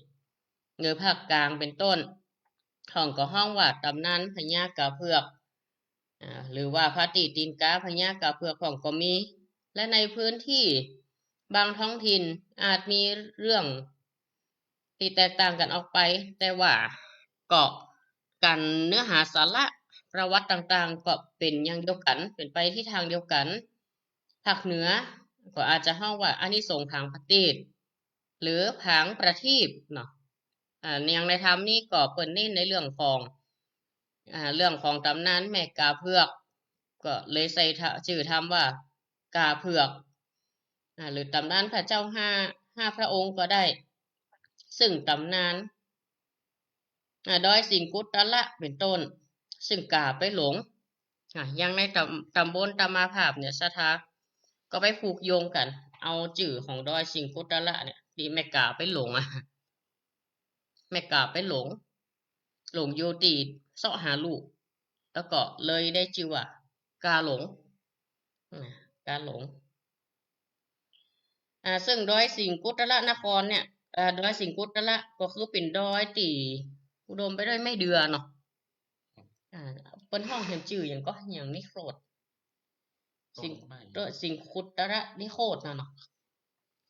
หรือภาคกลางเป็นต้นห้องก็ห้องว่าตำนานพญากาเผือกหรือว่าพระติตีนกาพญากาเผือกของก็มี และในพื้นที่บางท้องถิ่นอาจมีเรื่องที่แตกต่างกันออกไป แต่ว่าก็กันเนื้อหาสาระประวัติต่างๆก็เป็นอย่างเดียวกันเป็นไปที่ทางเดียวกันภาคเหนือก็อาจจะห้องว่าอานิสงส์ผางประทีปหรือผางประทีปเนาะอย่างในธรรมนี้ก็เปิดเน้นในเรื่องของตำนานแม่กาเผือกก็เลยใส่ชื่อธรรมว่ากาเผือกหรือตำนานพระเจ้าห้าพระองค์ก็ได้ซึ่งตำนานดอยสิงคุตละเป็นต้นซึ่งกาไปหลงยังในตำบลตามาภาพเนี่ยศรัทธาก็ไปผูกโยงกันเอาจื่อของดอยสิงคุตละเนี่ยที่แม่กาไปหลงแม่กาไปหลงอยู่ตีเสาะหาลูกแล้วก็เลยได้ชื่อว่ากาหลงกาหลงซึ่งดอยสิงคุตละนครเนี่ยดอยสิงคุตละก็คือเป็นดอยตีอุดมไปด้วยไม่เดือเนาะเปิ้นห้องเห็นชื่ออย่างก็อย่างนิโครธสิงคุตระนิโครธนะเนาะ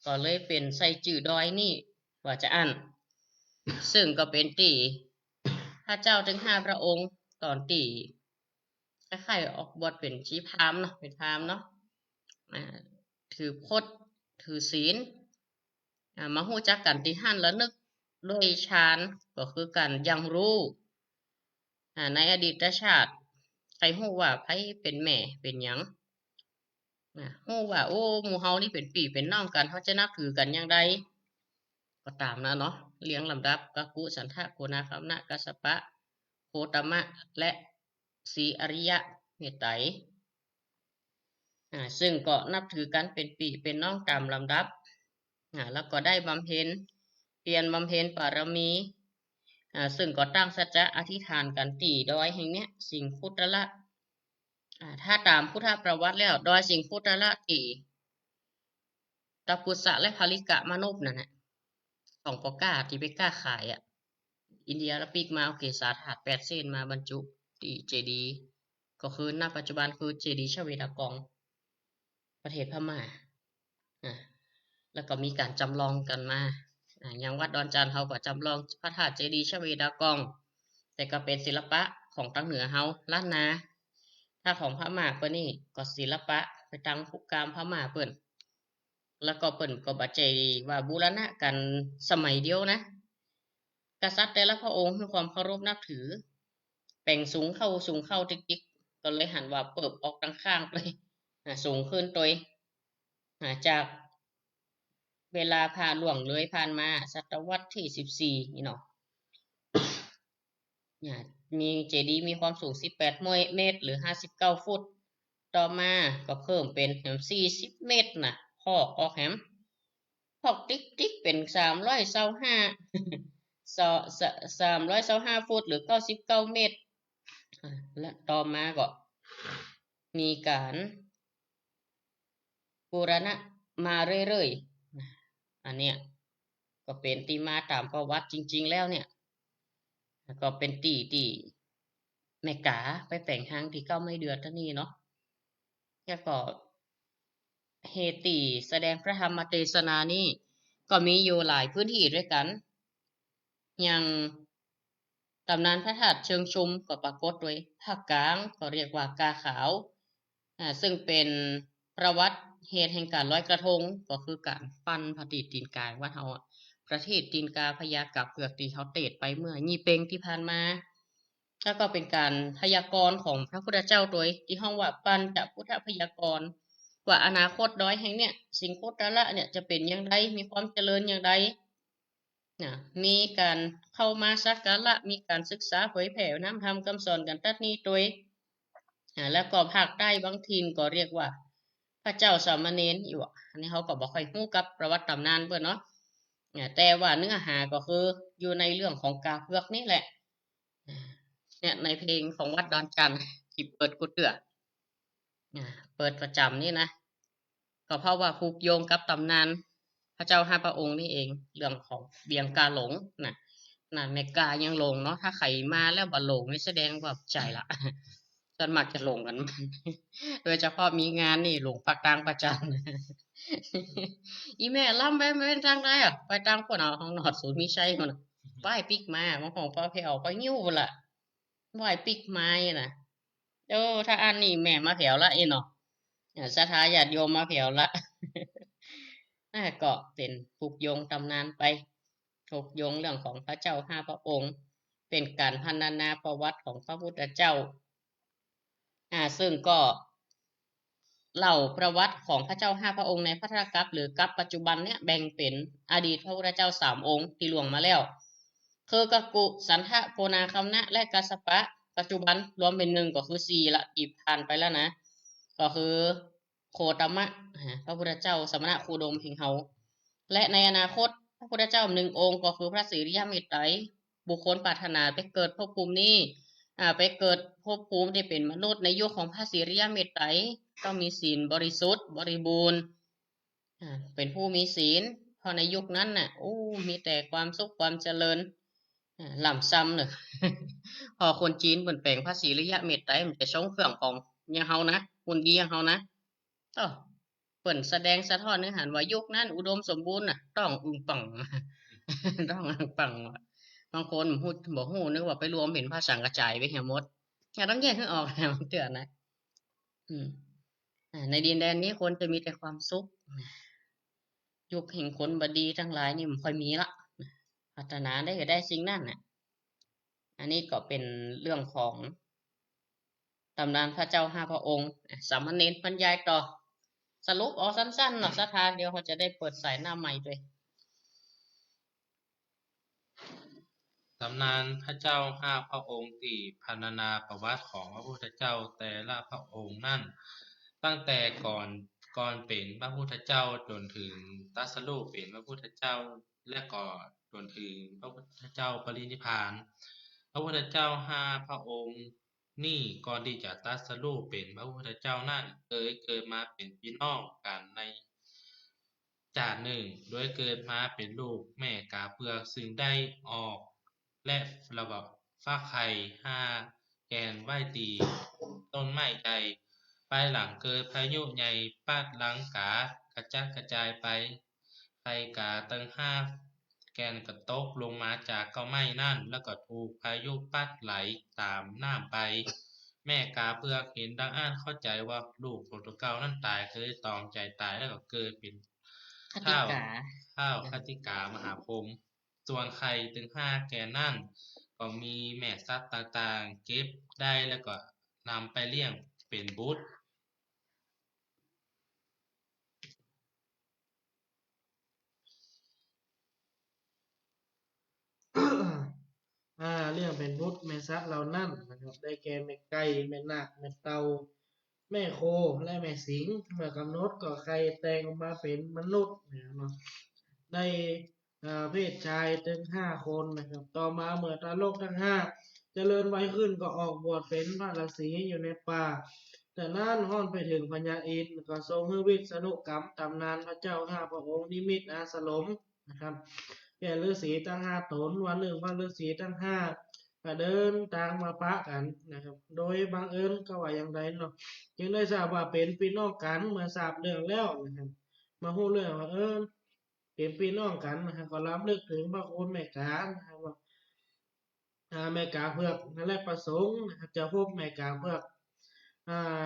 ก็เลยเป็นใส่ชื่อดอยนี่ว่าจะอันซึ่งก็เป็นตีพระเจ้าถึง5พระองค์ตอนตีคล้ายๆออกบวชเป็นชีพราหมณ์เนาะเป็นพราหมณ์เนาะถือพจน์ถือศีลมาฮู้จักกันที่หั่นแล้วนึกด้วยฌานก็คือการยังรู้ในอดีตชาติใครฮู้ว่าไผเป็นแม่เป็นหยังฮู้ว่าโอ้หมู่เฮานี่เป็นพี่เป็นน้องกันเฮาจะนับถือกันอย่างใดก็ตามนะเนาะเรียงลำดับกักกุสันทะโกนาคัมนะกัสสปะโคตมะและสีอริยะเมตไตรซึ่งก็นับถือกันเป็นพี่เป็นน้องตามลำดับแล้วก็ได้บำเพ็ญเพียรบำเพ็ญบารมีซึ่งก็ตั้งสัจจะอธิษฐานกันตีดอยแห่งเนี้ยสิงคุตละถ้าตามพุทธประวัติแล้วดอยสิงคุตละตีตะปุษะและภริกะมนุษย์นั่นแหละของปอก้าที่ไปกล้าขายอินเดียแล้วปีกมาเอาเกศาถาด8 เส้นมาบรรจุที่เจดีย์ก็คือณปัจจุบันคือเจดีย์ชเวดากองประเทศพม่าแล้วก็มีการจำลองกันมาอย่างวัดดอนจานเฮาก็จำลองพระธาตุเจดีย์ชเวดากองแต่ก็เป็นศิลปะของทางเหนือเฮาล้านนาถ้าของพม่าเปิ้นนี่ก็ศิลปะไปทางภูกามพม่าเปิ้น แล้วก็เปิ่นก็บ่ใจว่าบูรณะกันสมัยเดียวนะกษัตริย์แต่ละพระองค์มีความเคารพนับถือแปลงสูงเข้าติ๊กๆก็เลยหันว่าเปิบออกดังข้างไปสูงขึ้นตัวจากเวลาผ่านล่วงเลยผ่านมาศตวรรษที่14นี่เนาะมีเจดีย์มีความสูง18เมตรหรือ59ฟุตต่อมาก็เพิ่มเป็น40เมตรนะพอกออกแหมพอกติ๊กเป็น325ฟุตหรือ99เมตรและต่อมาก็มีการบูรณะมาเรื่อยๆอันเนี้ยก็เป็นที่มาตามประวัติจริงๆแล้วเนี่ยก็เป็นที่แม่กาไปแปลงทางที่เก้าไม่เดือดท่านี้เนาะแล้วก็เฮติแสดงพระธรรมเทศนานี่ก็มีอยู่หลายพื้นที่ด้วยกันอย่างตำนานพระธาตุเชิงชุมก็ปรากฏโดยภาคกลางก็เรียกว่ากาขาวซึ่งเป็นประวัติเหตุแห่งการลอยกระทงก็คือการปั้นพระตีตีนกายว่าเฮาประเทศตีนกาพญากับเผือกที่เขาเตดไปเมื่อยี่เปงที่ผ่านมาแล้วก็เป็นการพยากรณ์ของพระพุทธเจ้าโดยที่ห้องว่าปัญจพุทธพยากรณ์ว่าอนาคตด้อยแห่งเนี่ยสิ่งโคตรละเนี่ยจะเป็นอย่างไรมีความเจริญอย่างไรมีการเข้ามาสักการะมีการศึกษาเผยแผ่น้ำธรรมคำสอนกันตัดนี้โดยแล้วก็ภาคใต้บางทีก็เรียกว่าพระเจ้าสามเณรอยู่อันนี้เขาก็บอกค่อยฮู้กับประวัติตำนานเพิ่นเนาะแต่ว่าเนื้อหาก็คืออยู่ในเรื่องของกาเพือกนี่แหละเนี่ยในเพลงของวัดดอนจันทร์ที่เปิดกุดเดือเปิดประจำนี่นะก็เพราะว่าผูกโยงกับตำนานพระเจ้าห้าพระองค์นี่เองเรื่องของเบียงกาหลงน่ะแม่กายังหลงเนาะถ้าใครมาแล้วบ่หลงนี่แสดงว่าใจละส่วนมากจะหลงกันโดยเฉพาะมีงานนี่หลงปากกลางประจันอีแม่ล่ำไปเป็นทางใดอ่ะไปตามคนเอาของหนอดศูนย์มีชัยมันไหว้ปิกมาของป้าเพลไปยิ้วล่ะไหว้ปิกมาน่ะถ้าอันนี้แม่มาแถวละเนาะศรัทธาญาติโยมมาแถวละก็เป็นผูกโยงตำนานไปผูกโยงเรื่องของพระเจ้าห้าพระองค์เป็นการพรรณนาประวัติของพระพุทธเจ้าซึ่งก็เล่าประวัติของพระเจ้าห้าพระองค์ในพระธรกัปหรือกัปปัจจุบันเนี่ยแบ่งเป็นอดีตพระพุทธเจ้า3องค์ที่ล่วงมาแล้วคือกกุสันทะโพนาคัมนะและกัสสปะปัจจุบันรวมเป็น1ก็คือ4ละที่ผ่านไปแล้วนะก็คือโคตมะพระพุทธเจ้าสมณะโคดมแห่งเฮาและในอนาคตพระพุทธเจ้า1องค์ก็คือพระศรีริยเมตไตรบุคคลปรารถนาไปเกิดภพภูมินี้ไปเกิดภพภูมิที่เป็นมนุษย์ในยุคของพระศรีริยเมตไตรต้องมีศีลบริสุทธิ์บริบูรณ์เป็นผู้มีศีลเพราะในยุคนั้นน่ะมีแต่ความสุขความเจริญล่ำซ้ำเนอะพอคนจีนเปลี่ยนแปลงพระศรีริยเมตไตรมันจะชงเครื่องของอย่างเฮานะคนดีอย่างเฮานะเปิ่นแสดงสะท้อนเนื้อหาว่ายุคนั้นอุดมสมบูรณ์น่ะต้องอึงปังต้องอึงปังบางคนบ่ฮู้นึกว่าไปรวมเห็นพระสังกระจายไว้เหี่ยหมดต้องแยกให้ออกนะมันเตือนนะในดินแดนนี้คนจะมีแต่ความสุขยุคแห่งคนบดีทั้งหลายนี่มันค่อยมีละพัฒนาได้ก็ได้สิ่งนั้นน่ะอันนี้ก็เป็นเรื่องของตำนานพระเจ้าห้าพระองค์สามเณรบรรยายต่อสรุปเอาสั้นๆหน่อยศรัทธาเดี๋ยวเขาจะได้เปิดสายหน้าใหม่ด้วยตำนานพระเจ้าห้าพระองค์ที่พรรณนาประวัติของพระพุทธเจ้าแต่ละพระองค์นั่นตั้งแต่ก่อนเป็นพระพุทธเจ้าจนถึงตรัสรู้เป็นพระพุทธเจ้าและก็จนถึงพระพุทธเจ้าปรินิพพานพระพุทธเจ้าห้าพระองค์นี่ก่อนที่จะตรัสรู้เป็นพระพุทธเจ้านั่นเกิดมาเป็นพี่น้องกันในชาติหนึ่งโดยเกิดมาเป็นลูกแม่กาเปลือกซึ่งได้ออกและระบบฟ้าไข่5แกนไหวตีต้นไม้ใหญ่ภายหลังเกิดพายุใหญ่ปาดหลังกากระจัดกระจายไปไข่กาตั้ง5แกนกระตกลงมาจากเก้าไม้นั่นแล้วก็ถูกพายุพัดไหลตามน้ำไปแม่กาเปลือกเห็นดังเข้าใจว่าลูกของตัวเก่านั่นตายเคยตองใจตายแล้วก็เกิดเป็น คติ ข้าว กา ข้าวคติกามหาพรหมส่วนไข่ถึง5แกนนั่นก็มีแม่สัตว์ต่างๆ เก็บได้แล้วก็นำไปเลี้ยงเป็นบุตร เรื่องเป็นบุตรแม่สัตว์เหล่านั้นนะครับได้แก่แม่ไก่แม่นาคแม่เต่าแม่โคและแม่สิงห์เมื่อกำหนดก็ใครแต่งออกมาเป็นมนุษย์นะครับเนาะได้เพศชายถึง5 คนนะครับต่อมาเมื่อทารกทั้ง5เจริญวัยขึ้นก็ออกบวชเป็นพระฤาษีอยู่ในป่าแต่นั้นฮ้อนไปถึงพญาอินทร์ก็ทรงให้วิษณุกรรมตำนานพระเจ้า5 พระองค์นิมิตอาสลมนะครับแก่ฤาษีทั้ง5 ตนวันหนึ่งพระฤาษีทั้ง5ก็เดินทางมาปะกันนะครับโดยบังเอิญก็ว่าอย่างไรเนาะจึงได้ทราบว่าเป็นพี่น้องกันเมื่อทราบเรื่องแล้วนะครับมาฮู้เรื่องว่าเป็นพี่น้องกันนะครับก็รำลึกถึงพระคุณแม่กานะครับว่าแม่กาเผือกนั่นแหละประสงค์นะครับจะพบแม่กาเผือก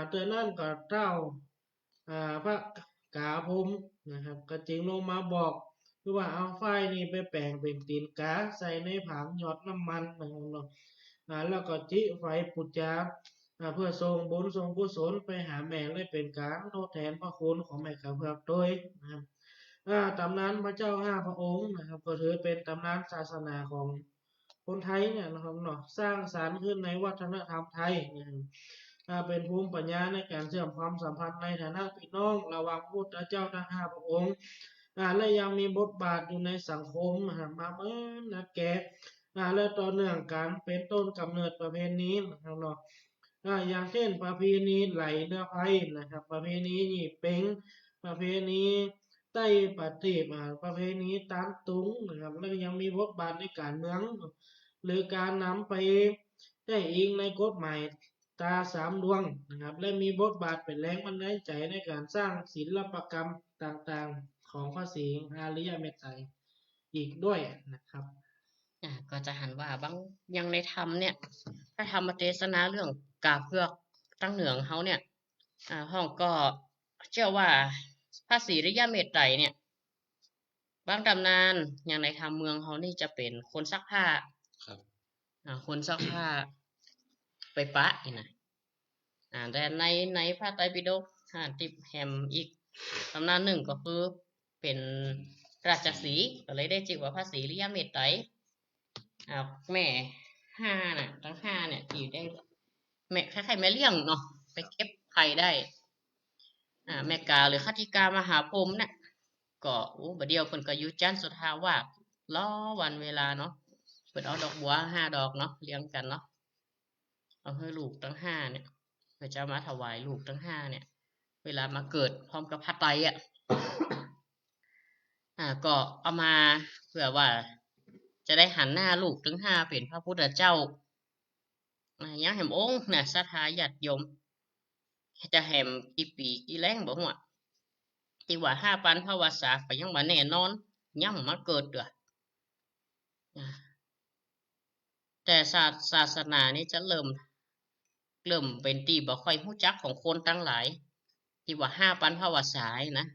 เตือนนั่นก็เจ้าพระกาพรหมนะครับก็จึงลงมาบอกคือว่าเอาไฟนี่ไปแปลงเป็นตีนกาใส่ในผางหยอดน้ำมันนะครับเนาะแล้วก็จิไฟปุจจาเพื่อส่งบุญส่งกุศลไปหาแม่และเป็นการทดแทนพระคุณของแม่กาเผือกโดยนะครับตำนานพระเจ้า5 พระองค์นะครับก็ถือเป็นตำนานศาสนาของคนไทยเนี่ยนะครับเนาะสร้างสรรค์ขึ้นในวัฒนธรรมไทยนะครับเป็นภูมิปัญญาในการเชื่อมความสัมพันธ์ในฐานะพี่น้องระหว่างพระพุทธเจ้าทั้ง5 พระองค์และยังมีบทบาทอยู่ในสังคมนะครับมาเมื่อนักแก่และต่อเนื่องกันเป็นต้นกำเนิดประเพณีนะครับเนาะอย่างเช่นประเพณีไหลเรือไฟนะครับประเพณีหยี่เป้งประเพณีใต้ปฏิบประเพณีตามตุงนะครับแล้วยังมีบทบาทในการเมืองหรือการนำไปได้อิงในกฎหมายตา3 ดวงนะครับและมีบทบาทเป็นแรงบันดาลใจในการสร้างศิลปกรรมต่างๆของพระศรีอริยเมตไตรอีกด้วยนะครับ ก็จะหันว่าบางอย่างในธรรมเนี่ยพระธรรมเทศนาเรื่องกาเพือกตั้งเหนืองเขาเนี่ยห้องก็เชื่อว่าพระศรีอริยเมตไตรเนี่ยบางตำนานอย่างในธรรมเมืองเขานี่จะเป็นคนซักผ้า ครับ คนซักผ้าไปปะนี่นะแต่ในพระไตรปิฎกติบแฮมอีกตำนานหนึ่งก็คือเป็นราชสีห์ก็เลยได้ชื่อว่าพระศรีอริยเมตไตรแม่5น่ะทั้ง5เนี่ยที่ได้แม่คล้ายๆแม่เลี้ยงเนาะไปเก็บไข่ได้แม่กาหรือคติกามหาพรหมเนี่ยก็บัดเดียวเพิ่นก็อยู่จันทร์สุทธาวาสรอวันเวลาเนาะเพิ่นเอาดอกบัว5 ดอกเนาะเรียงกันเนาะเอาให้ลูกทั้ง5เนี่ยเพื่อจะมาถวายลูกทั้ง5เนี่ยเวลามาเกิดพร้อมกับพระไตรก็เอามาเพื่อว่าจะได้หันหน้าลูกทั้ง5เป็นพระพุทธเจ้ายังแห่มองค์เนี่ยศรัทธาญาติโยมจะแห่มกี่ปีกี่แรงบ่ฮู้ที่ว่า5 ปันภวสาก็ยังบ่แน่นอนยังมาเกิดด้วยแต่ศาสนานี้จะเริ่มเป็นที่บ่ค่อยรู้จักของคนทั้งหลายที่ว่า5 ปันภวสานะ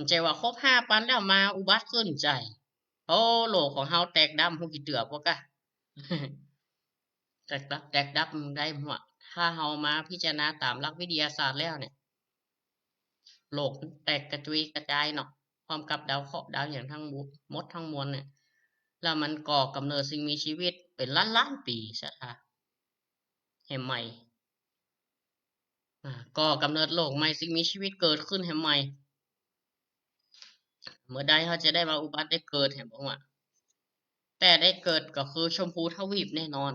ใจว่าครบ5 ปันแล้วมาอุบัติขึ้นใจโอ้โลกของเฮาแตกดำฮู้กี่เตือบ่กะ แตกดับได้หัวถ้าเฮามาพิจารณาตามหลักวิทยาศาสตร์แล้วเนี่ยโลกแตกกระจุยกระจายเนาะพร้อมกับดาวเคราะห์ดาวอย่างทั้งหมดทั้งมวลเนี่ยแล้วมันก่อกำเนิดสิ่งมีชีวิตเป็นล้านปีซะค่ะแห่งใหม่ก่อกำเนิดโลกใหม่สิ่งมีชีวิตเกิดขึ้นแห่งใหม่เมื่อใดเขาจะได้มาอุบัติได้เกิดแห่งบ่ว่าแต่ได้เกิดก็คือชมพูทวีปแน่นอน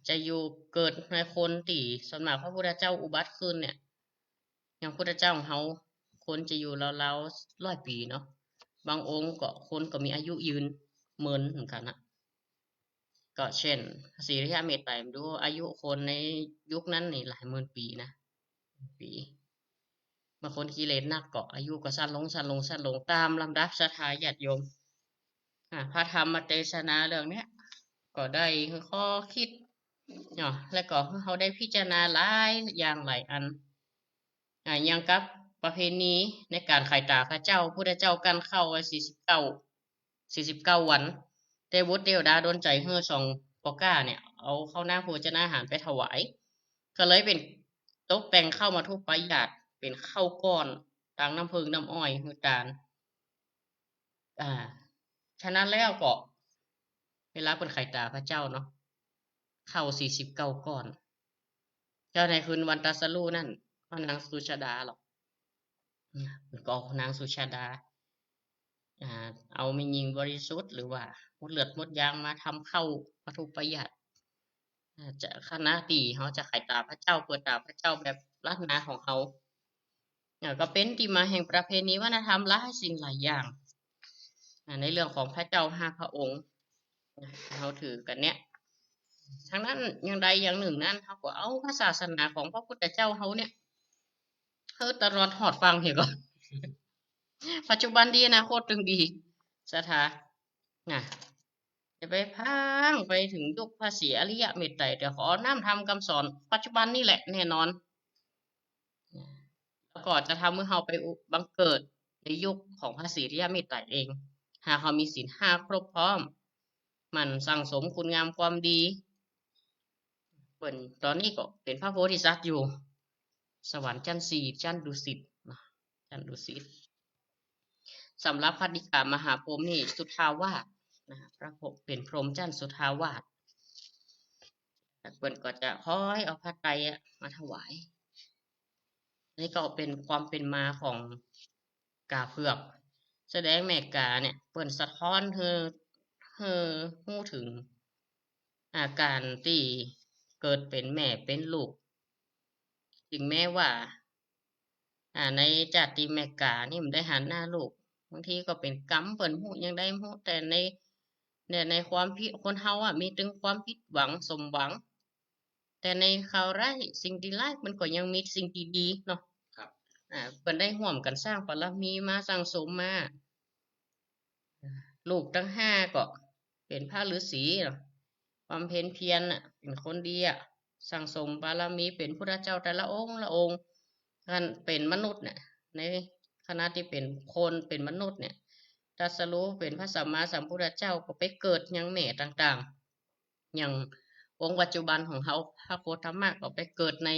จะอยู่เกิดในคนที่สำหรับพระพุทธเจ้าอุบัติขึ้นเนี่ยอย่างพุทธเจ้าของเขาคนจะอยู่ราวๆ100 ปีเนาะบางองค์ก็คนก็มีอายุยืนเหมือนกันนะก็เช่นศรีอริยเมตไตรดูอายุคนในยุคนั้นนี่หลายหมื่นปีนะปีบางคนกิเลสหนักก็อายุก็สั้นลงตามลำดับศรัทธาญาติโยมพระธรรมเทศนาเรื่องนี้ก็ได้ข้อคิดเนาะและก็เขาได้พิจารณาหลายอย่างหลายอันอย่างกับ ประเพณีในการไข่ตาพระเจ้าพุทธเจ้ากันเข้าไว้49วันแต่วุฒิเทวดาโดนใจเฮือสองปอก้าเนี่ยเอาเข้าหน้าโภชนาอาหารไปถวายก็เลยเป็นตกแต่งเข้ามาทุกประหยัดเป็นข้าวก้อนตังน้ำผึ้งน้ำอ้อยหือตาลฉะนั้นแล้วก็เวลาเป็นไข่ตาพระเจ้าเนาะเข้า49ก้อนเจ้าในคืนวันตรัสรู้นั่นพระนางสุชาดาหรอกก็นางสุชาดาเอาไม่ยิงบริสุทธิ์หรือว่าหมดเลือดหมดยางมาทำเข้าวัตถุประหยัดจะคณะตีเขาจะไข่ตาพระเจ้าเปิดตาพระเจ้าแบบล้านนาของเขาก็เป็นที่มาแห่งประเพณีวัฒนธรรมหลายสิ่งหลายอย่างในเรื่องของพระเจ้า5 พระองค์เขาถือกันเนี่ยทั้งนั้นอย่างใดอย่างหนึ่งนั้นเขาก็เอาพระศาสนาของพระพุทธเจ้าเขาเนี่ยตลอดหอดฟังเหรอก่อนปัจจุบันดีอนาคตถึงดีสถาจะไปพังไปถึงยุคพระศรีอริยเมตไตรเดี๋ยวขอน้ำทำคำสอนปัจจุบันนี่แหละแน่นอนแล้วก็จะทำเมื่อเราไปบังเกิดในยุคของพระศรีอริยเมตไตรเองหากเขามีศีล5ครบพร้อมมันสั่งสมคุณงามความดีเปิ่นตอนนี้ก็เป็นพระโพธิสัตว์อยู่สวรรค์ชั้น4ชั้นดุสิตชั้นดุสิตสำหรับพระดิกามหาพรหมนี่สุทธาวาสพระเป็นพรหมชั้นสุทธาวาสเปิ่นก็จะห้อยเอาผ้าไตรมาถวายนี่ก็เป็นความเป็นมาของกาเผือกแสดงแม่กาเนี่ยเปิ่นสะท้อนเธอหู้ถึงอาการที่เกิดเป็นแม่เป็นลูกถึงแม้ว่าในจัติแม่กานี่มันได้หันหน้าลูกบางทีก็เป็นกรรมเปิ่นหูยังได้หูแต่ในความผิดคนเฮามีถึงความผิดหวังสมหวังแต่ในข่าวร้ายสิ่งที่ร้ายมันก็ยังมีสิ่งที่ดีเนาะครับเปิ่นได้ร่วมกันสร้างบารมีมาสั่งสมมาลูกทั้ง5ก็เป็นพระฤาษีเนาะความเพียรเป็นคนดีสั่งสมบารมีเป็นพุทธเจ้าแต่ละองค์ท่านเป็นมนุษย์เนี่ยในขณะที่เป็นคนเป็นมนุษย์เนี่ยตรัสรู้เป็นพระสัมมาสัมพุทธเจ้าก็ไปเกิดยังแม่ต่างๆอย่างองค์ปัจจุบันของเขาพระโคตมะก็ไปเกิดใน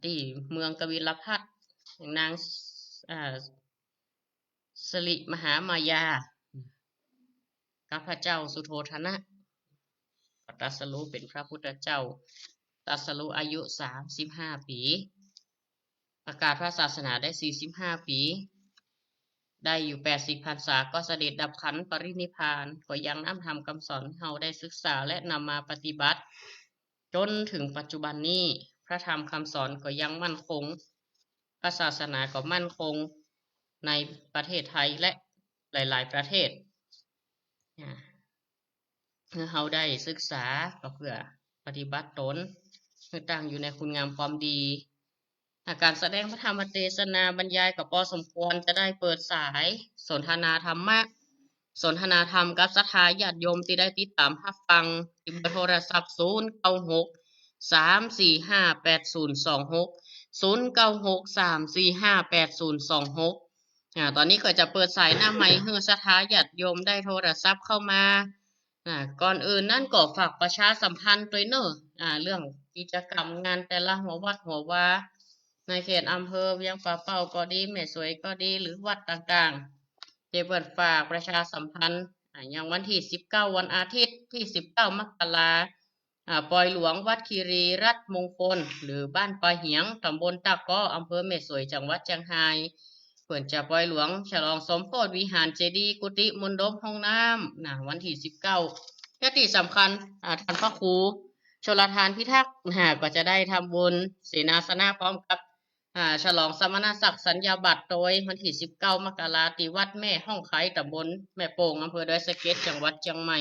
ที่เมืองกบิลพัสนางสิริมหามายากับพระเจ้าสุโธทนะตรัสรู้เป็นพระพุทธเจ้าตรัสรู้อายุ35 ปีประกาศพระศาสนาได้45 ปีได้อยู่80 พรรษาก็เสด็จดับขันธ์ปรินิพพานก็ยังนำธรรมคำสอนเฮาได้ศึกษาและนำมาปฏิบัติจนถึงปัจจุบันนี้พระธรรมคำสอนก็ยังมั่นคงพระศาสนาก็มั่นคงในประเทศไทยและหลายๆประเทศเฮาได้ศึกษาก็เพื่อปฏิบัติตนเพื่อตั้งอยู่ในคุณงามความดีการแสดงพระธรรมเทศนาบรรยายก็พอสมควรจะได้เปิดสายสนทนาธรรมะสนทนาธรรมกับศรัทธาญาติโยมที่ได้ติดตามรับฟังที่เบอร์โทรศัพท์096 345 8026 096 345 8026ตอนนี้ก็จะเปิดสายหน้าไมค์ให้ศรัทธาญาติโยมได้โทรศัพท์เข้ามาก่อนอื่นนั่นก็ฝากประชาสัมพันธ์ตัวเนอะเรื่องกิจกรรมงานแต่ละหัววัดหัววาในเขตอำเภอเวียงป่าเป้าก็ดีแม่สวยก็ดีหรือวัดต่างๆเปิดฝากประชาสัมพันธ์อย่างวันที่19วันอาทิตย์ที่19มกราปอยหลวงวัดคีรีรัตน์มงคลหรือบ้านปอยเหียงตำบลตะก้ออำเภอแม่สวยจังหวัดเชียงรายเปิดจะปอยหลวงฉลองสมโพธิวิหารเจดีย์กุฏิมณฑปห้องน้ำวันที่19และที่สำคัญท่านพระครูชลทานพิทักษ์ก็จะได้ทำบุญเสนาสนะพร้อมกับฉลองสมณศักดิ์สัญญาบัตรโดยวันที่19มกราคมที่วัดแม่ห้องไคตำบลแม่โป่งอำเภอดอยสะเก็ดจังหวัดเชียงใหม่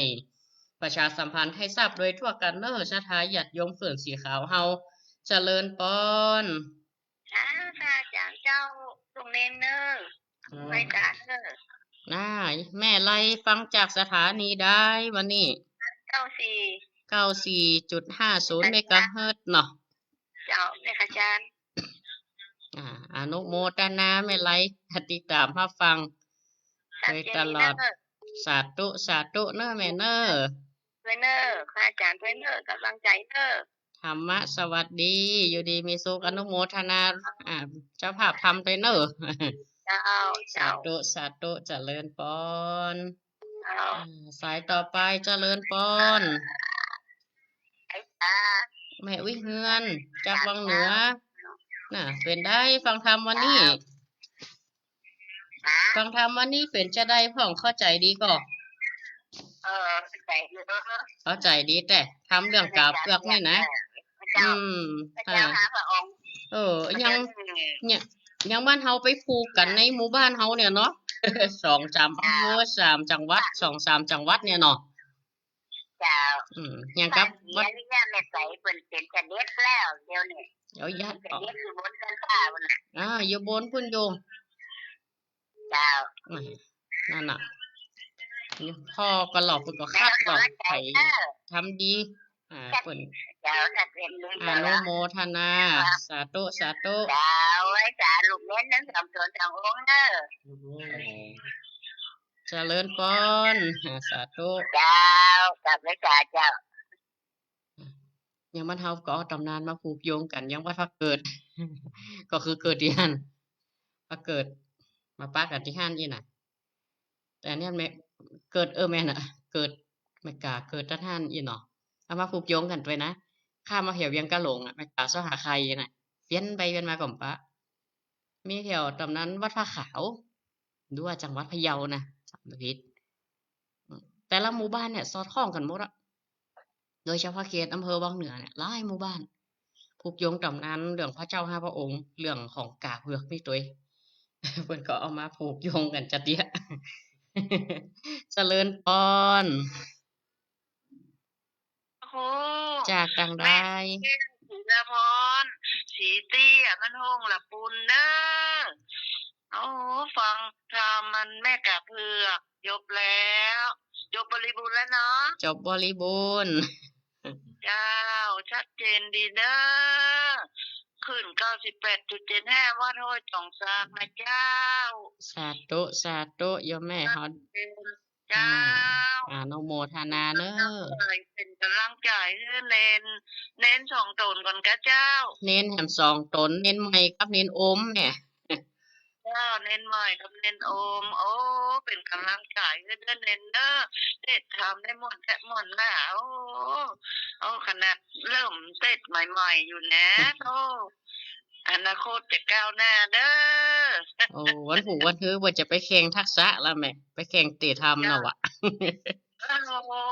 ประชาสัมพันธ์ให้ทราบโดยทั่วกันเนอะชาทาญาติโยมเฟื่องสีขาวเฮาเจริญปอนค่ะอาจารย์เจ้าตรงเนนเนอร์ไปจ้าเนอร์แม่ไล่ฟังจากสถานีได้วันนี้94.50 เมกะเฮิรตซ์เนาะเจ้าแม่อาจารย์ อนุโมทนาแม่ไลติดตามมาฟังโดยตลอดสาธุสาธุเนอะแม่เนอะ เทรนเนอร์ค่ะอาจารย์เทรนเนอร์กำลังใจเนอร์ ธรรมะสวัสดี อยู่ดีมีสุขอนุโมทนาเจ้าภาพทำไปเนอะ เจ้า สาธุสาธุเจริญพร เจ้า สายต่อไปเจริญพร ไอ้ตา แม่วิเฮือนจากวังเหนือน่ะ เป็นได้ฟังธรรมวันนี้ ฟังธรรมวันนี้เป็นจะได้พ่องเข้าใจดีก็ ใจเยอะ เข้าใจดีแต่ทำเรื่องกาบเปลือกนี่นะ เจ้า พระเจ้าหาพระองค์ ยังบ้านเฮาไปผูกกันในหมู่บ้านเฮาเนี่ยเนาะ 2-3 อำเภอ3 จังหวัด 2-3 จังหวัดเนี่ยเนาะ เจ้า อย่างกับวัด นี่แม่ใส่เป็นจะเด็ดแล้วเดี๋ยวนี้ เดี๋ยวยัด จะเด็ดอยู่บนกันฟ้าบนน่ะ อยู่บนพุ่นโยม เจ้า นั่นน่ะพ่อก็หลอกเพิ่นก็คัดหลอกไผทำดีเพิ่น เจ้าถ้าเป็นลูก อนุโมทนา สาธุสาธุ เจ้าไว้สาลูกเน้นนั้นสำส่วนทางองค์เนอะ เจริญพรสาธุ เจ้ากลับไว้จ้าเจ้า ยังบ้านเฮาก็เอาตำนานมาผูกโยงกันยังว่าถ้าเกิด ก็คือเกิดที่หั่นถ้าเกิดมาปะกันที่หั่นนี่น่ะ แต่อันเนี่ยแม่เกิดแม่น่ะ เกิดไม่กล้าเกิดที่หั่นอีเนาะเอามาผูกโยงกันไว้นะข้ามมาแถวเวียงกะหลงไม่กล้าซ้อหาใครน่ะเวียนไปเวียนมาก่อมปะมีแถวตำนานวัดผ้าขาวหรือว่าจังหวัดพะเยานะจำบ่ผิดแต่ละหมู่บ้านเนี่ยสอดคล้องกันหมดอะโดยเฉพาะเขตอำเภอวังเหนือเนี่ยหลายหมู่บ้านผูกโยงตำนานเรื่องพระเจ้าห้าพระองค์เรื่องของกาเผือกนี่ตัว เพิ่นก็เอามาผูกโยงกันจัดเดีย เจริญพร โอ้โห จากต่างใด สีละพรสีเตี้ยมันหงละปุนเนอโอ้ฟังธรรมมันแม่กะเผือกยบแล้วยบบริบูรณ์แล้วเนาะ จบบริบูรณ์ เจ้าชัดเจนดีเนอะขึ้น 98.75 วัดห้วยจ่องซากนะเจ้า สาธุสาธุโยมแม่เฮา เจ้า อนุโมทนาเด้อ เป็นกำลังใจให้เน้นสองตนก่อนกะเจ้า เน้นแหม2 ตน เน้นใหม่กับเน้นอมเนี่ย เจ้าเน้นใหม่กับเน้นโอม โอ้เป็นกำลังใจให้เด้อเน้นเด้อเด็ดทำได้หมดแค่หมดแล้วโอ้ขนาดเริ่มเต้นใหม่ๆอยู่นะโอ้อนาคตจะก้าวหน้าเด้อ โอ้วันผูกวันถือว่าจะไปแข่งทักษะแล้วแม่ไปแข่งเตะธรรมน่ะวะ โอ้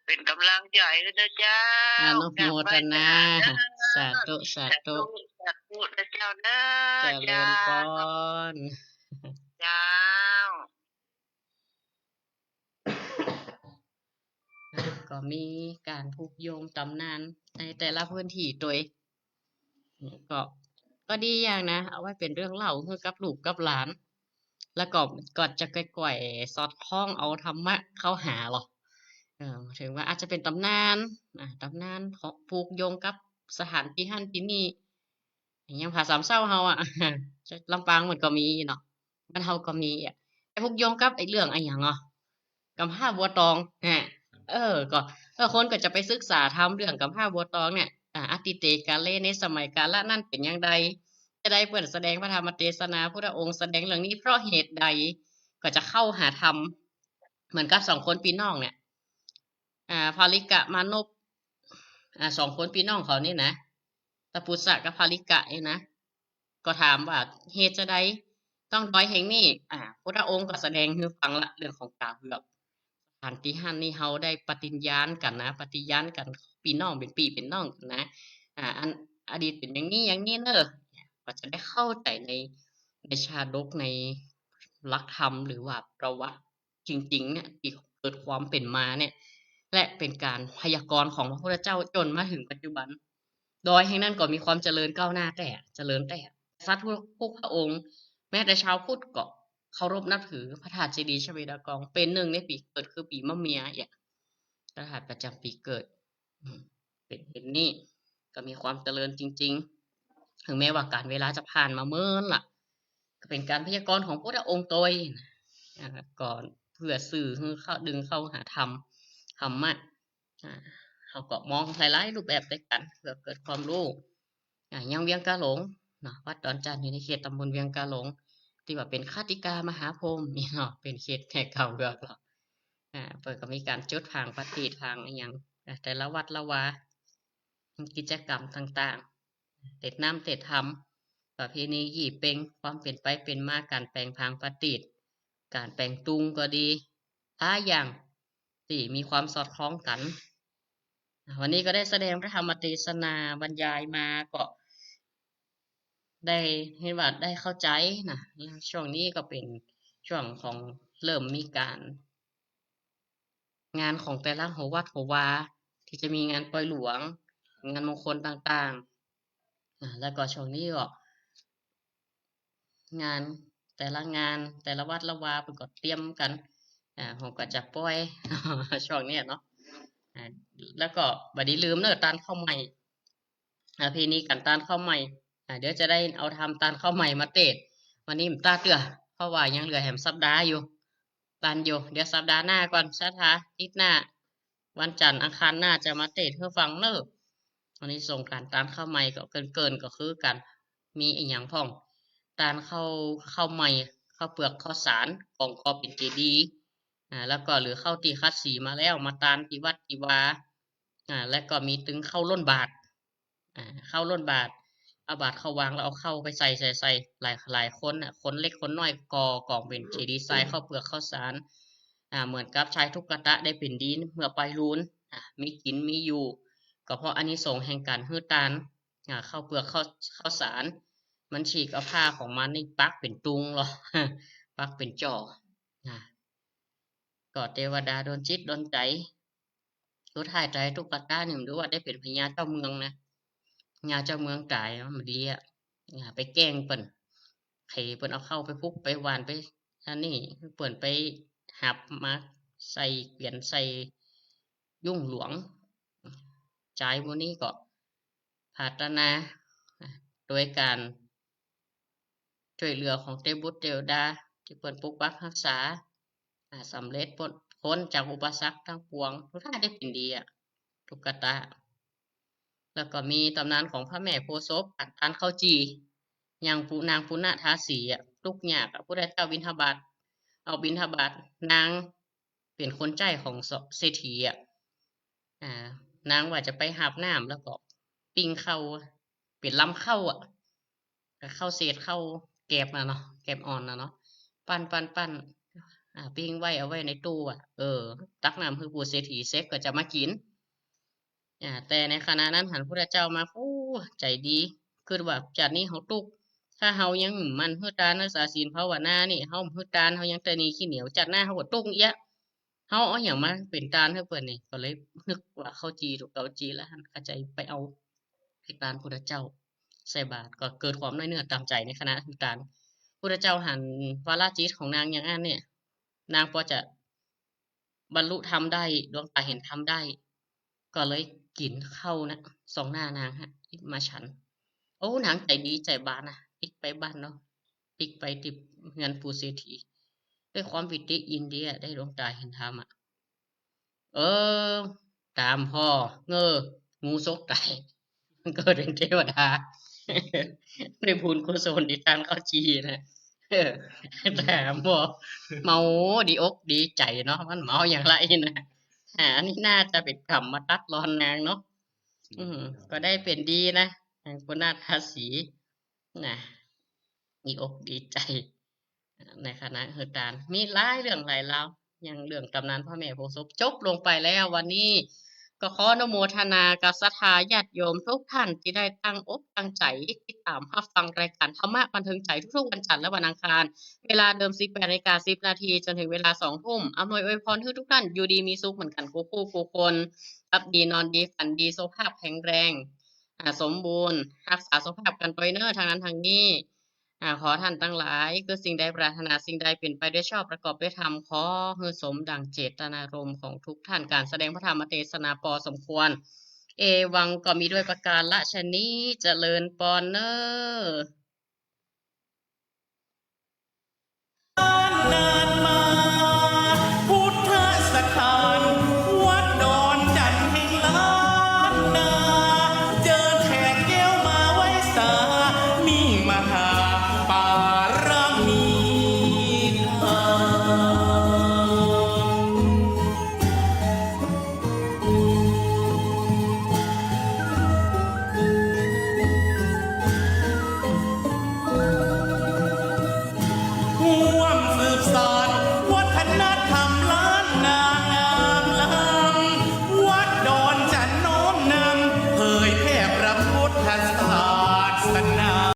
เป็นกำลังใจให้เด้อเจ้า อนุโมทนา สาธุสาธุ สาธุเด้อเจ้าเด้อ เจริญพร เจ้า ก็มีการผูกโยงตำนานในแต่ละพื้นที่โดยก็ดีอย่างนะ เอาไว้เป็นเรื่องเล่าให้กับลูกกับหลาน แล้วก็จะก่อยๆสอดคล้องเอาธรรมะเข้าหาหรอถึงว่าอาจจะเป็นตำนานตำนานของผูกโยงกับสถานที่หั่นที่นี่อย่างภาษาเศร้าเฮาลำปางมันก็มีเนาะบ้านเฮาก็มีแต่ผูกโยงกับไอ้เรื่องไอ้หยังกำพร้าบัวตองก็คนก็จะไปศึกษาทำเรื่องกำพร้าบัวตองเนี่ยอติเตกาเลในสมัยกาลนั้นเป็นอย่างใดจะได้เปิดแสดงพระธรรมเทศนาพุทธองค์แสดงเรื่องนี้เพราะเหตุใดก็จะเข้าหาธรรมเหมือนกับ2 คนพี่น้องเนี่ยภาริกะมานพ2 คนพี่น้องเขานี่นะตะปุษะกับภาริกะนี่นะก็ถามว่าเหตุจะใดต้องร้อยแห่งนี้พุทธองค์ก็แสดงให้ฟังละเรื่องของกาเผือกสถานที่หั่นนี่เฮาได้ปฏิญญาณกันนะปฏิญาณกันพี่น้องเป็นพี่เป็นน้องกันนะอันอดีตเป็นอย่างนี้อย่างนี้เนอะก็จะได้เข้าใจในชาดกในหลักธรรมหรือว่าประวัติจริงๆเนี่ยที่เกิดความเป็นมาเนี่ยและเป็นการพยากรณ์ของพระพุทธเจ้าจนมาถึงปัจจุบันโดยแห่งนั้นก็มีความเจริญก้าวหน้าแต่เจริญแต่สัตว์ทุกพระองค์แม้แต่ชาวพุทธก็เคารพนับถือพระธาตุเจดีย์ชเวดากองเป็นหนึ่งในปีเกิดคือปีมะเมียพระธาตุประจำปีเกิดเป็นนี่ก็มีความเจริญจริง ถึงแม้ว่าการเวลาจะผ่านมาเมินล่ะก็เป็นการพยากรณ์ของพระองค์ตยนะครับก่อนเพื่อสื่อให้เข้าดึงเข้าหาธรรมะเขาก็มองหลายๆรูปแบบด้วยกันเพื่อเกิดความรู้ยังเวียงกาหลงเนาะวัดดอนจันทร์อยู่ในเขตตำบลเวียงกาหลงที่ว่าเป็นคติกามหาพรหมนี่เนาะเป็นเขตแห่งเก่าเลือกหรอกเปิดก็มีการจุดทางปฏิทางอย่างแต่ละวัดละวากิจกรรมต่างๆเต็ดน้ำเต็ดธรรมประเพณีหยี่เป็งความเป็นไปเป็นมาการแปลงพางปฏิการแปลงตุงก็ดีท้าอย่างที่มีความสอดคล้องกันวันนี้ก็ได้แสดงพระธรรมเทศนาบรรยายมาก็ได้เห็นว่าได้เข้าใจนะช่วงนี้ก็เป็นช่วงของเริ่มมีการงานของแต่ละหัววัดหัววาที่จะมีงานปล่อยหลวงงานมงคลต่างๆแล้วก็ช่วงนี้ก็งานแต่ละงานแต่ละวัดละวาเป็นก็เตรียมกันผมก็จะปล่อย ช่วงนี้เนาะแล้วก็บัดนี้ลืมเนอะตานข้าวใหม่เพลงนี้กันตานข้าวใหม่เดี๋ยวจะได้เอาทำตานข้าวใหม่มาเตะวันนี้ตาเตือเพราะว่ายังเหลือแหมสัปดาห์อยู่ตันอยู่เดี๋ยวสัปดาห์หน้าก่อนช้าท้าทิศหน้าวันจันทร์อังคารหน้าจะมาเตะเพื่อฟังเนอะวันนี้ส่งการตานข้าวใหม่ก็เกินก็คือกันมีอีกอย่างพ่องตานข้าวใหม่ข้าวเปลือกข้าวสารกล่องกอเป็นเจดีแล้วก็หรือข้าวตีคัดสีมาแล้วมาตานที่วัดที่วาแล้วก็มีตึงข้าวล้นบาทข้าวล้นบาทเอาบาทเข้าวางแล้วเอาเข้าไปใส่หลายคนคนเล็กคนน้อยกล่องเป็นเจดีไซน์ข้าวเปลือกข้าวสารเหมือนกับชายทุกกะตะได้เป็นดีเมื่อไปรุนมีกินมีอยู่ก็เพราะอานิสงส์แห่งการฮื้อตานข้าวเปลือกข้าวสารมันฉีกเอาผ้าของมันนี่ปักเป็นตุงหรอ ปักเป็นจ่อก็เทวดาโดนจิตโดนใจสุดท้ายใจทุกกะตะนี่มันรู้ว่าได้เป็นพญาเจ้าเมืองนะญาเจ้าเมืองตายมันดีไปแกล้งเปิ่นเปิ่นเอาเข้าไปพุกไปหวานไปอันนี้เปิ่นไปหับมาใส่เปลี่ยนใส่ยุ่งหลวงใจพวกนี้ก็พัฒนาโดยการช่วยเหลือของเทพบุตรเทวดาที่เปิ่นปกปักรักษาสำเร็จพ้นจากอุปสรรคทั้งปวงทุกท่านได้เป็นดีทุกกตะแล้วก็มีตำนานของพระแม่โพธิ์ศพทานข้าวจีอย่างนางปุณณทาสีลูกหยากพระเจ้าบิณฑบาตเอาบิณฑบาตนางเป็นคนใจของเศรษฐีนางว่าจะไปหาบน้ำแล้วก็ปิ้งเข้าเป็นล้ำเข้าเข้าเศษเข้าแกบเนาะแกบอ่อนเนาะปั้นปิ้งไว้เอาไว้ในตู้ตักน้ำคือผู้เศรษฐีเซ็กก็จะมากินแต่ในขณะนั้นหันพระเจ้ามาใจดีคือว่าจากนี้เขาตุกถ้าเฮายังมันฮื้อตานรักษาศีลภาวนานี่เฮาฮื้อตานเฮายังแต่นี้ขี้เหนียวจัดหน้าเฮาก็ตุกเยอะเฮาเอาหยังมาเป็นตานให้เพิ่นนี่ก็เลยนึกว่าข้าวจีถูกเกาจีแล้วหันเข้าใจไปเอาให้ตานพระเจ้าใส่บาตรก็เกิดความน้อยเนื้อตามใจในคณะฮื้อตานพระเจ้าหันวาระจิตของนางอย่างนั้นเนี่ยนางพอจะบรรลุธรรมได้ดวงตาเห็นธรรมได้ก็เลยกินเข้านะสองหน้านางมาฉันนางใจดีใจบานปิกไปบ้านเนาะปิกไปติดเงินปูเศรษฐีด้วยความวิติอินเดียได้ดวงตาเห็นธรรมตามพ่องูซกไตเกิดเป็นเทวดาได้บุญกุศลที่ทานข้าวจีนะแต่เมาดีอกดีใจเนาะมันเมาอย่างไรนะอันนี้น่าจะเป็นคำมาตัดรอนนางเนาะก็ได้เป็นดีนะนางปุณณทาสีนะดีอกดีใจในคณะฮื้อตานมีหลายเรื่องหลายราวอย่างเรื่องตำนานพระแม่โพธิ์ศพจบลงไปแล้ววันนี้ก็ขออนุโมทนากับศรัทธาญาติโยมทุกท่านที่ได้ตั้งอกตั้งใจติดตามรับฟังรายการธรรมะบันเทิงใจทุกๆวันจันทร์และวันอังคารเวลาเดิม 18:10 นาทีจนถึงเวลา 2 ทุ่มอำนวยอวยพรให้ทุกท่านอยู่ดีมีสุขเหมือนกันคู่คนรับดีนอนดีฝันดีสุขภาพแข็งแรงสมบูรณ์รักษาสุขภาพกันไปเนอทางนั้นทางนี้ขอท่านทั้งหลายคือสิ่งใดปรารถนาสิ่งใดเป็นไปด้วยชอบประกอบด้วยธรรมขอให้สมดังเจตนารมณ์ของทุกท่านการแสดงพระธรรมเทศนาพอสมควร เอวังก็มีด้วยประการละชนี้เจริญปอนเนอร์ เนินมา